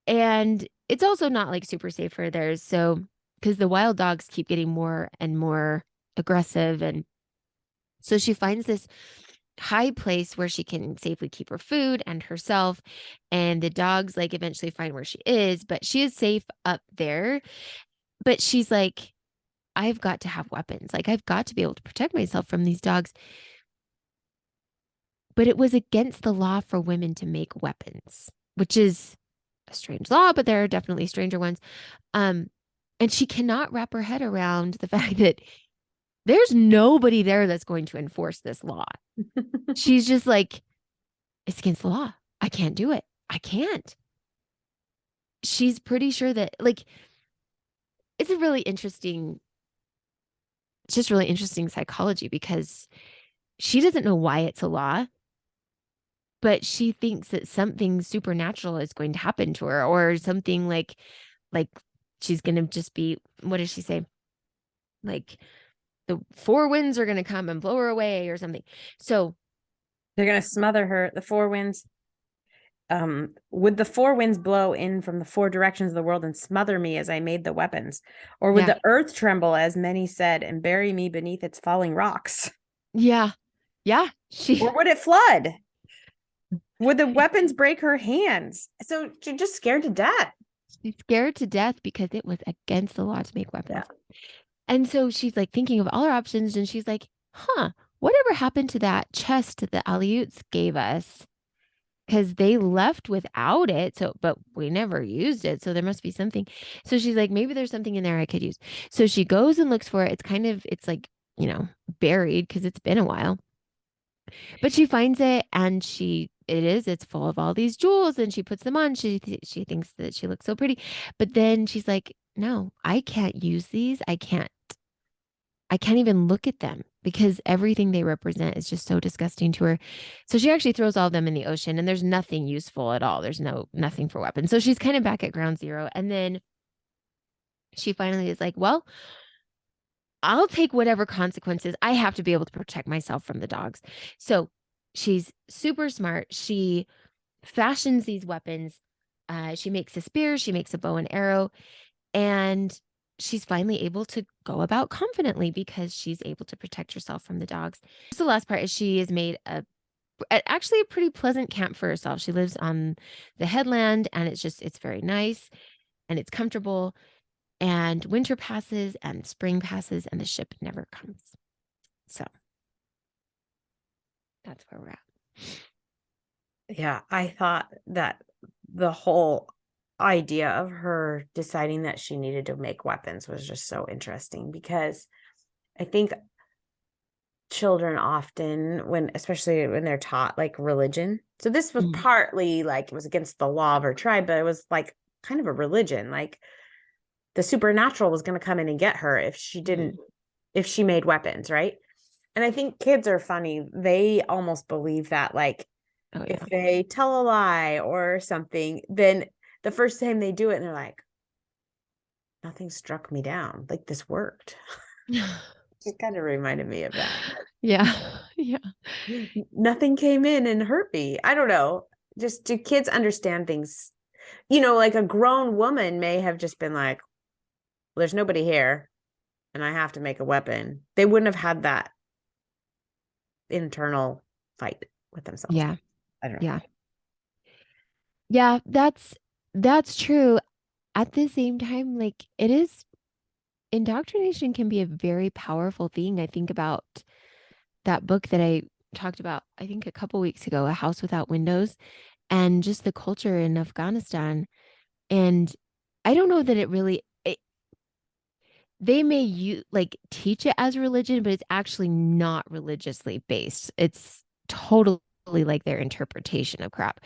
And it's also not like super safe for theirs. So, because the wild dogs keep getting more and more aggressive. And so she finds this high place where she can safely keep her food and herself. And the dogs like eventually find where she is, but she is safe up there. But she's like, I've got to have weapons. Like, I've got to be able to protect myself from these dogs. But it was against the law for women to make weapons, which is a strange law, but there are definitely stranger ones. Um, and she cannot wrap her head around the fact that there's nobody there that's going to enforce this law. She's just like, it's against the law. I can't do it. I can't. She's pretty sure that, like, it's a really interesting, it's just really interesting psychology because she doesn't know why it's a law, but she thinks that something supernatural is going to happen to her or something like she's going to just be, what does she say? Like, the four winds are going to come and blow her away or something. So, They're going to smother her. The four winds. Would the four winds blow in from the four directions of the world and smother me as I made the weapons? Or would yeah. the earth tremble, as many said, and bury me beneath its falling rocks? Yeah. Yeah. Or would it flood? Would the weapons break her hands? So she's just scared to death. She's scared to death because it was against the law to make weapons. Yeah. And so she's like thinking of all her options and she's like, huh, whatever happened to that chest that the Aleuts gave us? Because they left without it. So, but we never used it. So there must be something. So she's like, maybe there's something in there I could use. So she goes and looks for it. It's like, buried because it's been a while. But she finds it and it's full of all these jewels and she puts them on. She thinks that she looks so pretty. But then she's like, no, I can't use these. I can't even look at them because everything they represent is just so disgusting to her. So she actually throws all of them in the ocean and there's nothing useful at all. There's nothing for weapons. So she's kind of back at ground zero. And then she finally is like, well, I'll take whatever consequences. I have to be able to protect myself from the dogs. So she's super smart. She fashions these weapons. She makes a spear, she makes a bow and arrow, and she's finally able to go about confidently because she's able to protect herself from the dogs. The last part is she has made actually a pretty pleasant camp for herself. She lives on the headland and it's very nice and it's comfortable. And winter passes and spring passes and the ship never comes. So that's where we're at. Yeah. I thought that the whole idea of her deciding that she needed to make weapons was just so interesting, because I think children often, especially when they're taught like religion. So this was partly like it was against the law of her tribe, but it was like kind of a religion. Like the supernatural was going to come in and get her if she didn't, if she made weapons, right? And I think kids are funny. They almost believe that, like, if they tell a lie or something, then the first time they do it, and they're like, nothing struck me down. Like, this worked. It kind of reminded me of that. Yeah. Yeah. Nothing came in and hurt me. I don't know. Just, do kids understand things? Like a grown woman may have just been like, there's nobody here and I have to make a weapon. They wouldn't have had that internal fight with themselves. Yeah. I don't know. Yeah. Yeah, that's true. At the same time, like it is indoctrination can be a very powerful thing. I think about that book that I talked about, I think a couple weeks ago, A House Without Windows, and just the culture in Afghanistan. And I don't know that they may like teach it as religion, but it's actually not religiously based. It's totally like their interpretation of crap.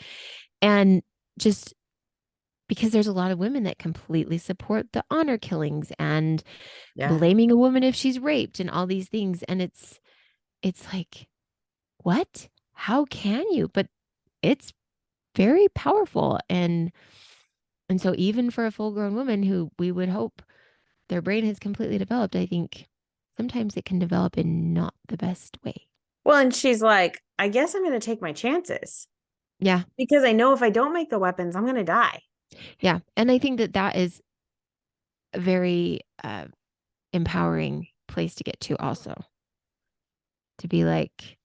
And just because there's a lot of women that completely support the honor killings and blaming a woman if she's raped and all these things. And it's like, what? How can you? But it's very powerful. And so even for a full grown woman who we would hope their brain has completely developed, I think sometimes it can develop in not the best way. Well, and she's like, I guess I'm going to take my chances. Yeah. Because I know if I don't make the weapons, I'm going to die. Yeah. And I think that is a very empowering place to get to also. To be like,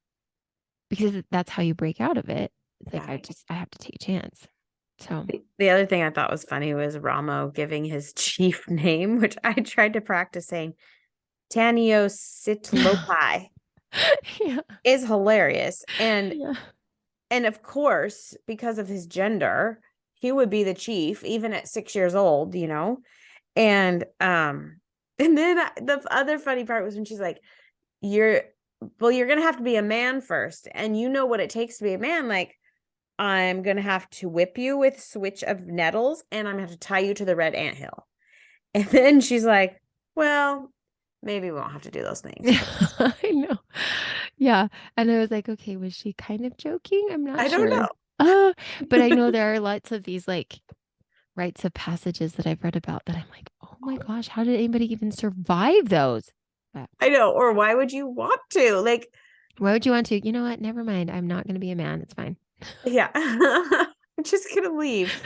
because that's how you break out of it. It's like, I have to take a chance. So the other thing I thought was funny was Ramo giving his chief name, which I tried to practice saying, Taniositlopi. Yeah. Is hilarious. And of course, because of his gender, he would be the chief even at 6 years old, And and then the other funny part was when she's like, you're gonna have to be a man first, and you know what it takes to be a man. Like, I'm gonna have to whip you with switch of nettles, and I'm gonna have to tie you to the red anthill. And then she's like, well, maybe we won't have to do those things. I know. Yeah. And I was like, okay, was she kind of joking? I'm not sure. I don't know. But I know there are lots of these like rites of passages that I've read about that I'm like, oh my gosh, how did anybody even survive those? But I know. Or why would you want to? Like, why would you want to? You know what? Never mind. I'm not going to be a man. It's fine. Yeah. I'm just going to leave.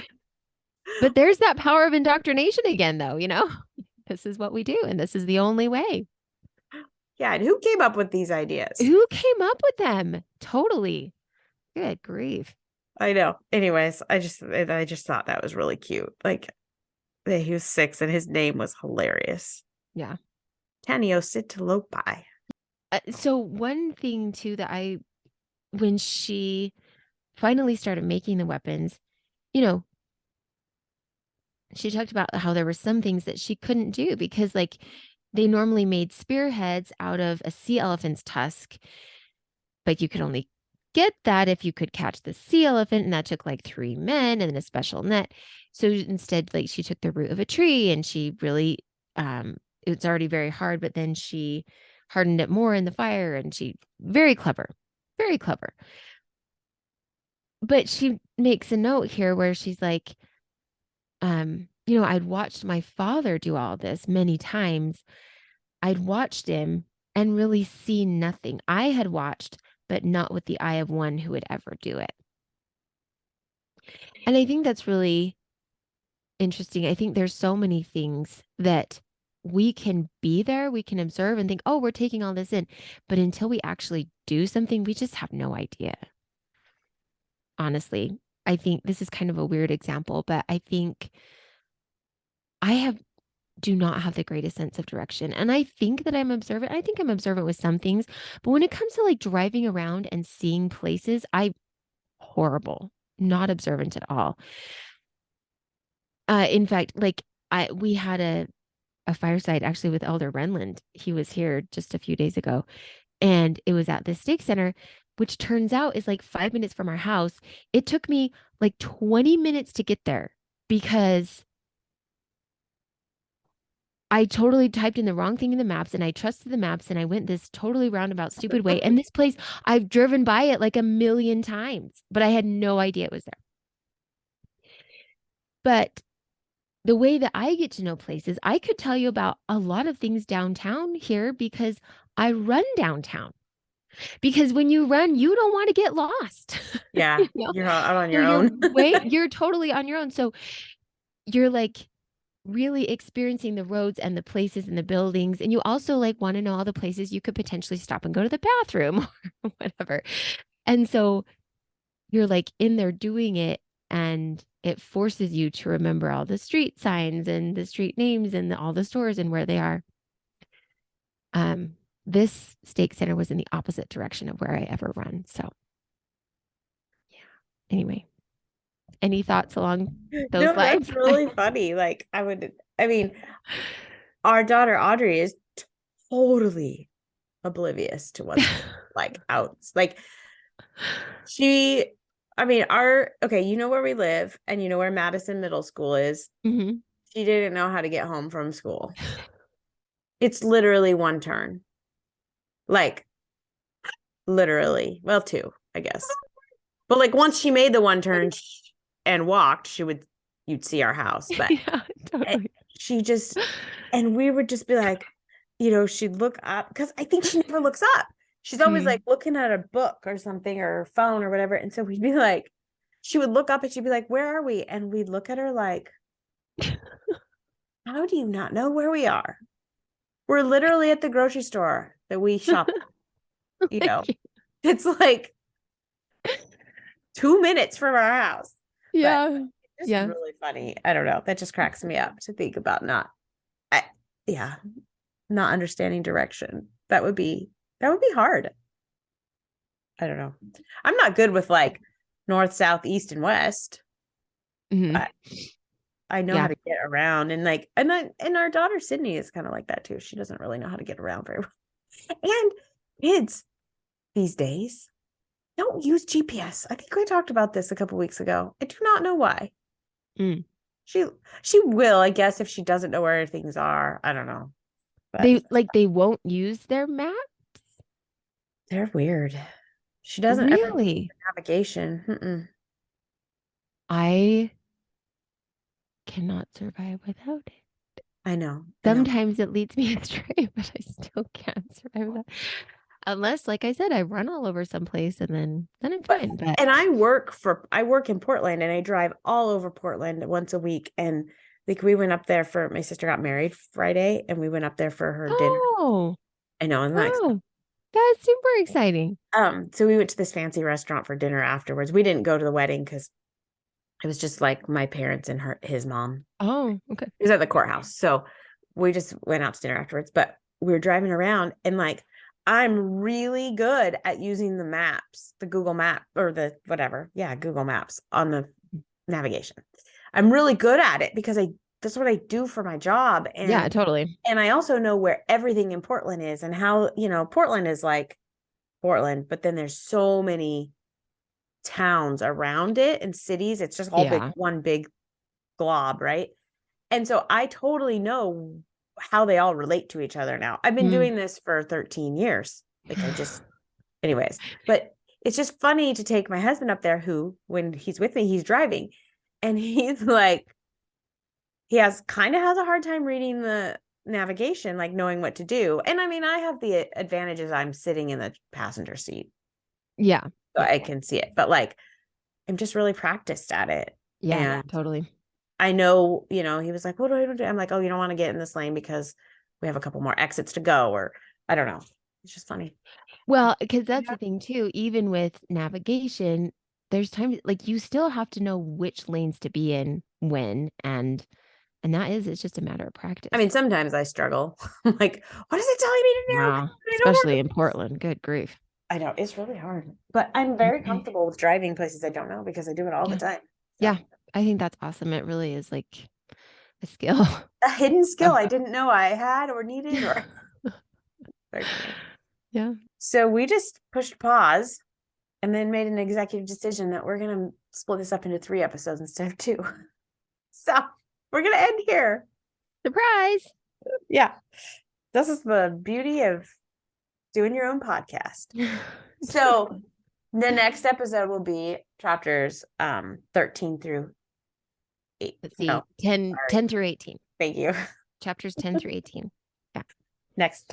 But there's that power of indoctrination again, though, This is what we do, and this is the only way. Yeah. And who came up with these ideas? Who came up with them? Totally. Good grief. I know. Anyways, I just thought that was really cute. Like, that he was 6 and his name was hilarious. Yeah. Taniositlopi. So one thing too that when she finally started making the weapons, she talked about how there were some things that she couldn't do because like they normally made spearheads out of a sea elephant's tusk, but you could only get that if you could catch the sea elephant, and that took like 3 men and then a special net. So instead, like she took the root of a tree and she really it's already very hard, but then she hardened it more in the fire, and she very clever. Very clever. But she makes a note here where she's like, I'd watched my father do all this many times. I'd watched him and really seen nothing. I had watched, but not with the eye of one who would ever do it. And I think that's really interesting. I think there's so many things that we can be there, we can observe and think, oh, we're taking all this in. But until we actually do something, we just have no idea. Honestly, I think this is kind of a weird example, but I think I do not have the greatest sense of direction. And I think that I'm observant. I think I'm observant with some things, but when it comes to like driving around and seeing places, horrible, not observant at all. In fact, like we had a fireside actually with Elder Renland. He was here just a few days ago, and it was at the steak center, which turns out is like 5 minutes from our house. It took me like 20 minutes to get there because I totally typed in the wrong thing in the maps and I trusted the maps and I went this totally roundabout, stupid way. And this place, I've driven by it like a million times, but I had no idea it was there. But the way that I get to know places, I could tell you about a lot of things downtown here because I run downtown. Because when you run, you don't want to get lost. Yeah, you're out on So your own. you're totally on your own. So you're like really experiencing the roads and the places and the buildings. And you also like want to know all the places you could potentially stop and go to the bathroom or whatever. And so you're like in there doing it and it forces you to remember all the street signs and the street names and all the stores and where they are. This steak center was in the opposite direction of where I ever run. So yeah. Anyway, any thoughts along those No, that's lines? really funny. Like I mean, our daughter Audrey is totally oblivious to what's like out. Like she, I mean, okay, you know where we live and you know where Madison Middle School is. Mm-hmm. She didn't know how to get home from school. It's literally one turn. Like literally. Well, two, I guess. But like once she made the one turn and walked, you'd see our house. But Yeah, totally. she just, and we would just be like, she'd look up because I think she never looks up. She's always like looking at a book or something or her phone or whatever. And so we'd be like, she would look up and she'd be like, "Where are we?" And we'd look at her like, "How do you not know where we are? We're literally at the grocery store that we shop at, It's like 2 minutes from our house." But Yeah. it's just Yeah. really funny. I don't know. That just cracks me up to think about not understanding direction. That would be hard. I don't know. I'm not good with like north, south, east, and west. Mm-hmm. But I know how to get around, and our daughter Sydney is kind of like that too. She doesn't really know how to get around very well. And kids these days don't use GPS. I think we talked about this a couple weeks ago. I do not know why. Mm. She will, I guess, if she doesn't know where things are. I don't know. But They won't use their maps? they're weird. She doesn't ever use Really? navigation. Mm-mm. I cannot survive without it. I know. Sometimes it leads me astray, but I still can't survive without. Unless, like I said, I run all over someplace and then I'm fine. But And I work in Portland and I drive all over Portland once a week. And like we went up there for my sister got married Friday and we went up there for her dinner. oh, I know, and that's super exciting. so we went to this fancy restaurant for dinner afterwards. We didn't go to the wedding because it was just like my parents and his mom. Oh, okay. It was at the courthouse. So we just went out to dinner afterwards. But we were driving around and like I'm really good at using the maps, the Google map or the whatever. Yeah, Google Maps on the navigation. I'm really good at it because that's what I do for my job. And Yeah, totally. And I also know where everything in Portland is and how, Portland is like Portland, but then there's so many towns around it and cities. It's just all one big glob, right? And so I totally know how they all relate to each other now. I've been doing this for 13 years. Like anyways, but it's just funny to take my husband up there who, when he's with me, he's driving and he's like, he has a hard time reading the navigation, like knowing what to do. And I mean, I have the advantages. I'm sitting in the passenger seat. Yeah. So I can see it, but like, I'm just really practiced at it. Yeah, And totally. I know, he was like, "What do I do?" I'm like, "Oh, you don't want to get in this lane because we have a couple more exits to go," or I don't know. It's just funny. Well, because that's the thing too, even with navigation, there's times like you still have to know which lanes to be in when and it's just a matter of practice. I mean, sometimes I struggle. I'm like, what is it telling me to do? Wow. Especially in Portland. Good grief. I know it's really hard, but I'm very comfortable with driving places I don't know because I do it all the time. So. Yeah. I think that's awesome. It really is like A skill. A hidden skill Oh. I didn't know I had or needed or very funny. Yeah. So we just pushed pause and then made an executive decision that we're going to split this up into 3 episodes instead of 2. So we're going to end here. Surprise. Yeah. This is the beauty of doing your own podcast. So the next episode will be chapters 13 through 8. Let's see. No, 10 through 18. thank you. Chapters 10 through 18. Yeah. Next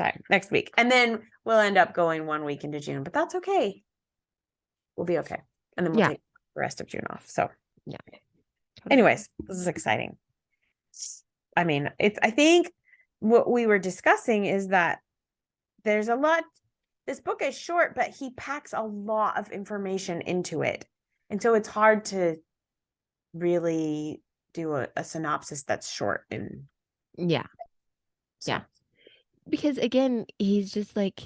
week. And then we'll end up going 1 week into June, but that's okay. We'll be okay. And then we'll take the rest of June off. So yeah. Anyways, this is exciting. I mean, I think what we were discussing is that there's a lot. This book is short, but he packs a lot of information into it. And so it's hard to really do a synopsis that's short. And yeah. so. Yeah. Because again, he's just like,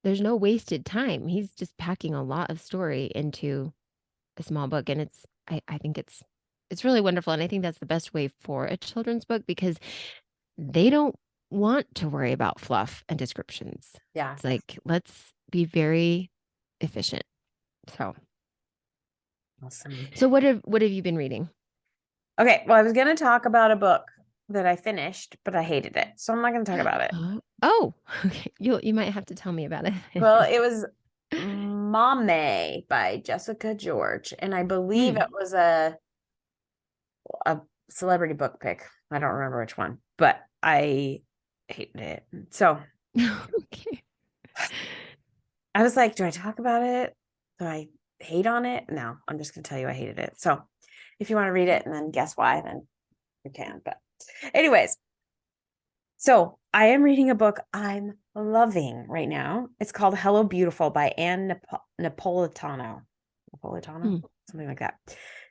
there's no wasted time. He's just packing a lot of story into a small book. And I think it's really wonderful. And I think that's the best way for a children's book because they don't want to worry about fluff and descriptions. Yeah. It's like, let's be very efficient. So awesome. So what have you been reading? Okay. Well, I was going to talk about a book that I finished, but I hated it. So I'm not going to talk about it. Oh, okay. You might have to tell me about it. Well, it was Mame by Jessica George. And I believe it was a celebrity book pick. I don't remember which one, but I hated it. So okay. I was like, do I talk about it? Do I hate on it? No, I'm just going to tell you I hated it. So if you want to read it and then guess why, then you can. But anyways, so I am reading a book I'm loving right now. It's called Hello Beautiful by Anne Napolitano. Something like that.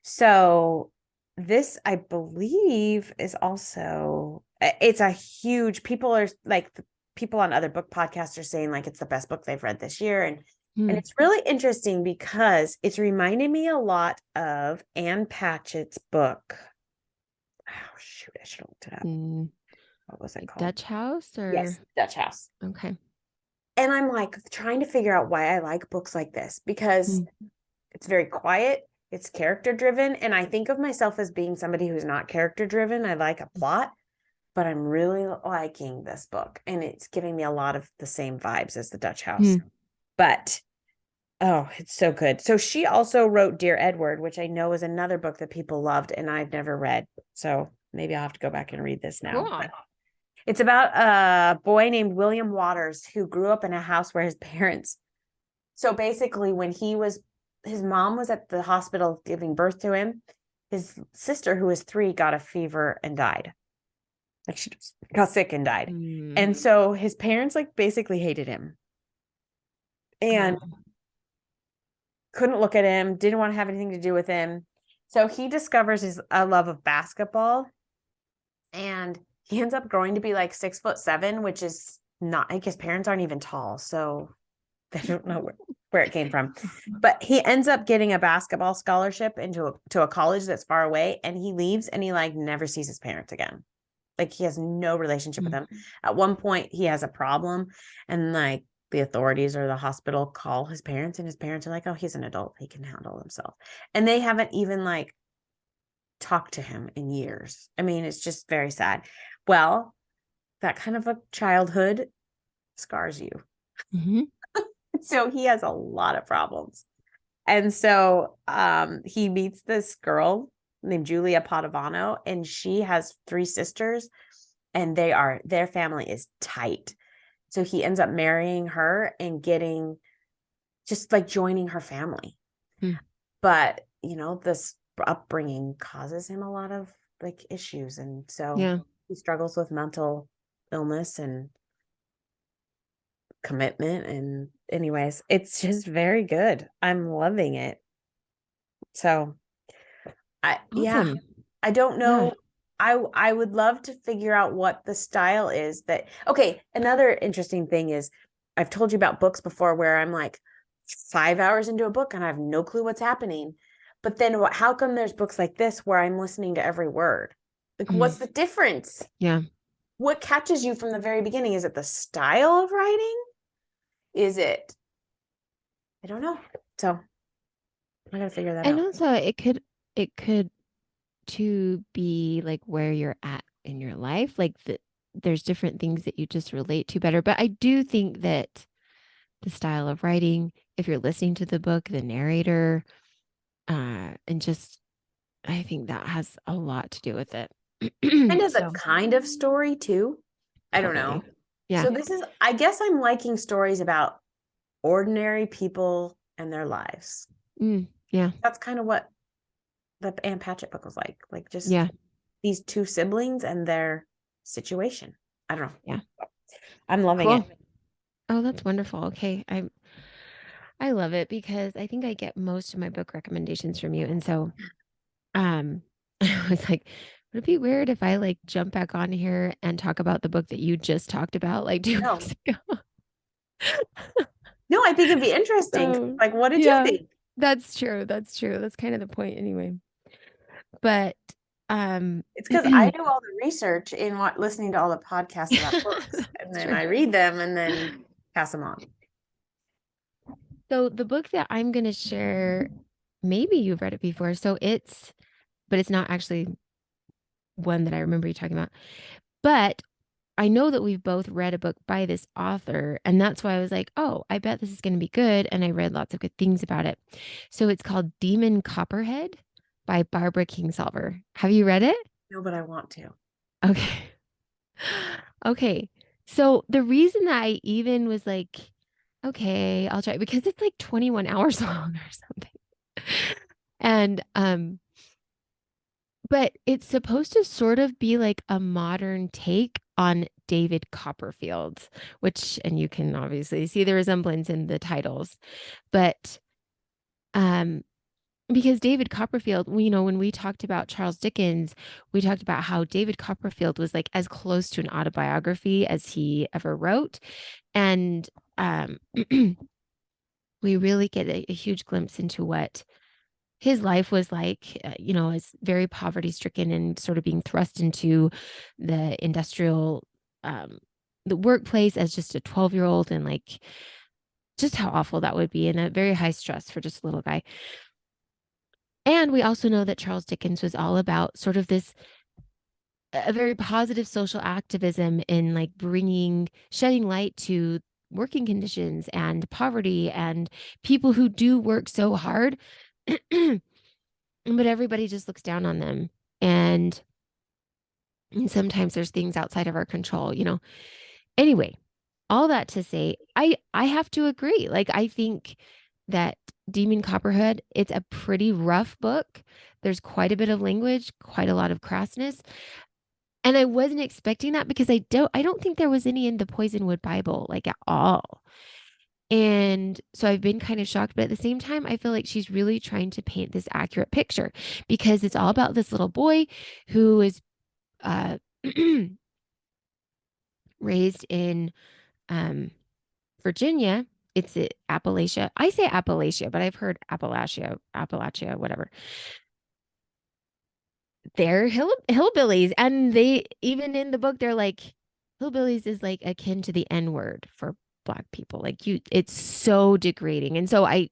So this, I believe, is also, it's a huge, people are like, people on other book podcasts are saying like it's the best book they've read this year. And it's really interesting because it's reminding me a lot of Anne Patchett's book. Oh, shoot, I should have looked it up. What was it called? Dutch House? Or yes, Dutch House. Okay. And I'm like trying to figure out why I like books like this because it's very quiet. It's character driven. And I think of myself as being somebody who's not character driven. I like a plot, but I'm really liking this book. And it's giving me a lot of the same vibes as the Dutch House. But, oh, it's so good. So she also wrote Dear Edward, which I know is another book that people loved and I've never read. So maybe I'll have to go back and read this now. Cool. It's about a boy named William Waters who grew up in a house where his parents. So basically when his mom was at the hospital giving birth to him, his sister, who was 3, got a fever and died. Like she just got sick and died. And so his parents like basically hated him and couldn't look at him, didn't want to have anything to do with him. So he discovers a love of basketball and he ends up growing to be like 6'7", which is not, like his parents aren't even tall. So they don't know where it came from, but he ends up getting a basketball scholarship to a college that's far away. And he leaves and he like never sees his parents again. Like he has no relationship with them. At one point he has a problem and like the authorities or the hospital call his parents and his parents are like, oh, he's an adult. He can handle himself. And they haven't even like talked to him in years. I mean, it's just very sad. Well, that kind of a childhood scars you. So he has a lot of problems. And so he meets this girl named Julia Padovano, and she has 3 sisters, and their family is tight. So he ends up marrying her and joining her family. But, this upbringing causes him a lot of like issues. And so he struggles with mental illness and commitment. And anyways, it's just very good. I'm loving it. So I don't know. I would love to figure out what the style is okay. Another interesting thing is I've told you about books before where I'm like 5 hours into a book and I have no clue what's happening. But then how come there's books like this where I'm listening to every word? Like, Mm, what's the difference? yeah. What catches you from the very beginning? Is it the style of writing? Is it, I don't know. So I gotta figure that And out. also it could to be like where you're at in your life. There's different things that you just relate to better. But I do think that the style of writing, if you're listening to the book, the narrator, and just I think that has a lot to do with it. Kind of the So kind of story too. I don't know. totally. Yeah. So this is, I guess I'm liking stories about ordinary people and their lives. Yeah. That's kind of what the Anne Patchett book was like just Yeah. these two siblings and their situation. I don't know. Yeah. I'm loving it. Cool. Oh, that's wonderful. Okay. I love it because I think I get most of my book recommendations from you. And so I was like, would it be weird if I like jump back on here and talk about the book that you just talked about like 2 weeks No, ago? no, I think it'd be interesting. So Like, what did you yeah, think? that's true. That's true. That's kind of the point anyway. But um It's because I do all the research in what listening to all the podcasts about books, and that's then true. I read them and then pass them on. So the book that I'm gonna share, maybe you've read it before. But it's not actually one that I remember you talking about. But I know that we've both read a book by this author, and that's why I was like, oh, I bet this is going to be good. And I read lots of good things about it. So it's called Demon Copperhead by Barbara Kingsolver. Have you read it? No, but I want to. Okay. Okay. So the reason that I even was like, okay, I'll try because it's like 21 hours long or something. And but it's supposed to sort of be like a modern take on David Copperfield, which, and you can obviously see the resemblance in the titles, but um, because David Copperfield, when we talked about Charles Dickens, we talked about how David Copperfield was like as close to an autobiography as he ever wrote. And um, we really get a huge glimpse into what his life was like, as very poverty stricken and sort of being thrust into the industrial, um, the workplace as just a 12-year-old and like just how awful that would be and a very high stress for just a little guy. And we also know that Charles Dickens was all about sort of this a very positive social activism in like shedding light to working conditions and poverty and people who do work so hard but everybody just looks down on them. And sometimes there's things outside of our control. Anyway, all that to say, I have to agree. Like I think that Demon Copperhead, it's a pretty rough book. There's quite a bit of language, quite a lot of crassness. And I wasn't expecting that because I don't think there was any in the Poisonwood Bible like at all. And so I've been kind of shocked, but at the same time, I feel like she's really trying to paint this accurate picture because it's all about this little boy who is uh, raised in um, Virginia. It's Appalachia. I say Appalachia, but I've heard Appalachia, whatever. They're hillbillies, and they even in the book they're like hillbillies is like akin to the N word for Black people. Like it's so degrading, and so I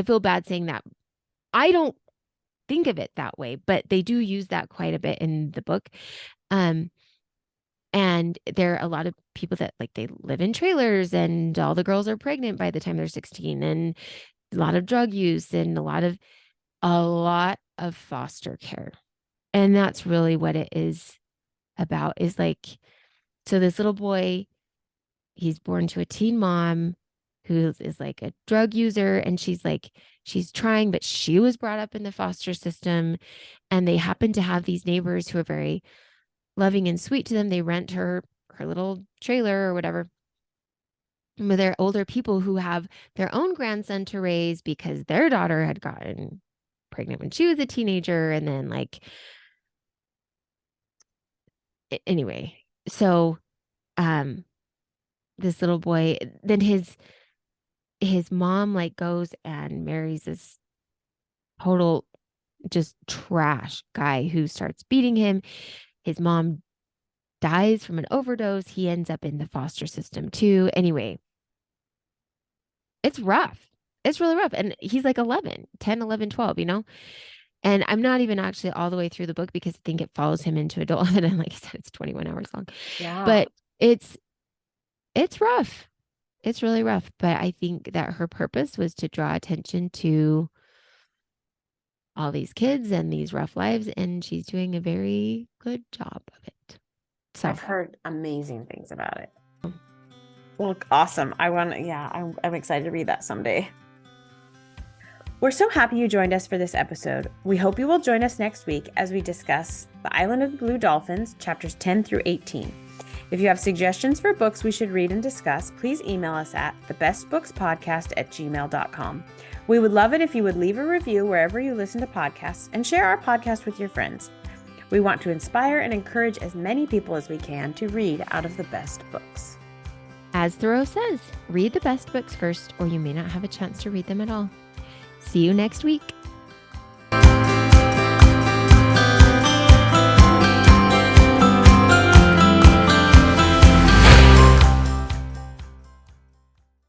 feel bad saying that. I don't think of it that way, but they do use that quite a bit in the book. Um, and there are a lot of people that like they live in trailers and all the girls are pregnant by the time they're 16 and a lot of drug use and a lot of foster care. And that's really what it is about is like so this little boy, he's born to a teen mom who is like a drug user and she's trying but she was brought up in the foster system and they happen to have these neighbors who are very loving and sweet to them. They rent her little trailer or whatever. But they're older people who have their own grandson to raise because their daughter had gotten pregnant when she was a teenager. And then like anyway, so um this little boy, then his mom like goes and marries this total just trash guy who starts beating him His mom dies from an overdose. He ends up in the foster system too. Anyway, it's rough. It's really rough. And he's like 11, 10, 11, 12, you know? And I'm not even actually all the way through the book because I think it follows him into adulthood. And like I said, it's 21 hours long. Yeah. But it's rough. It's really rough. But I think that her purpose was to draw attention to all these kids and these rough lives. And she's doing a very good job of it. So I've heard amazing things about it. Well, awesome. I'm excited to read that someday. We're so happy you joined us for this episode. We hope you will join us next week as we discuss The Island of the Blue Dolphins, chapters 10 through 18. If you have suggestions for books we should read and discuss, please email us at thebestbookspodcast@gmail.com. We would love it if you would leave a review wherever you listen to podcasts and share our podcast with your friends. We want to inspire and encourage as many people as we can to read out of the best books. As Thoreau says, read the best books first, or you may not have a chance to read them at all. See you next week.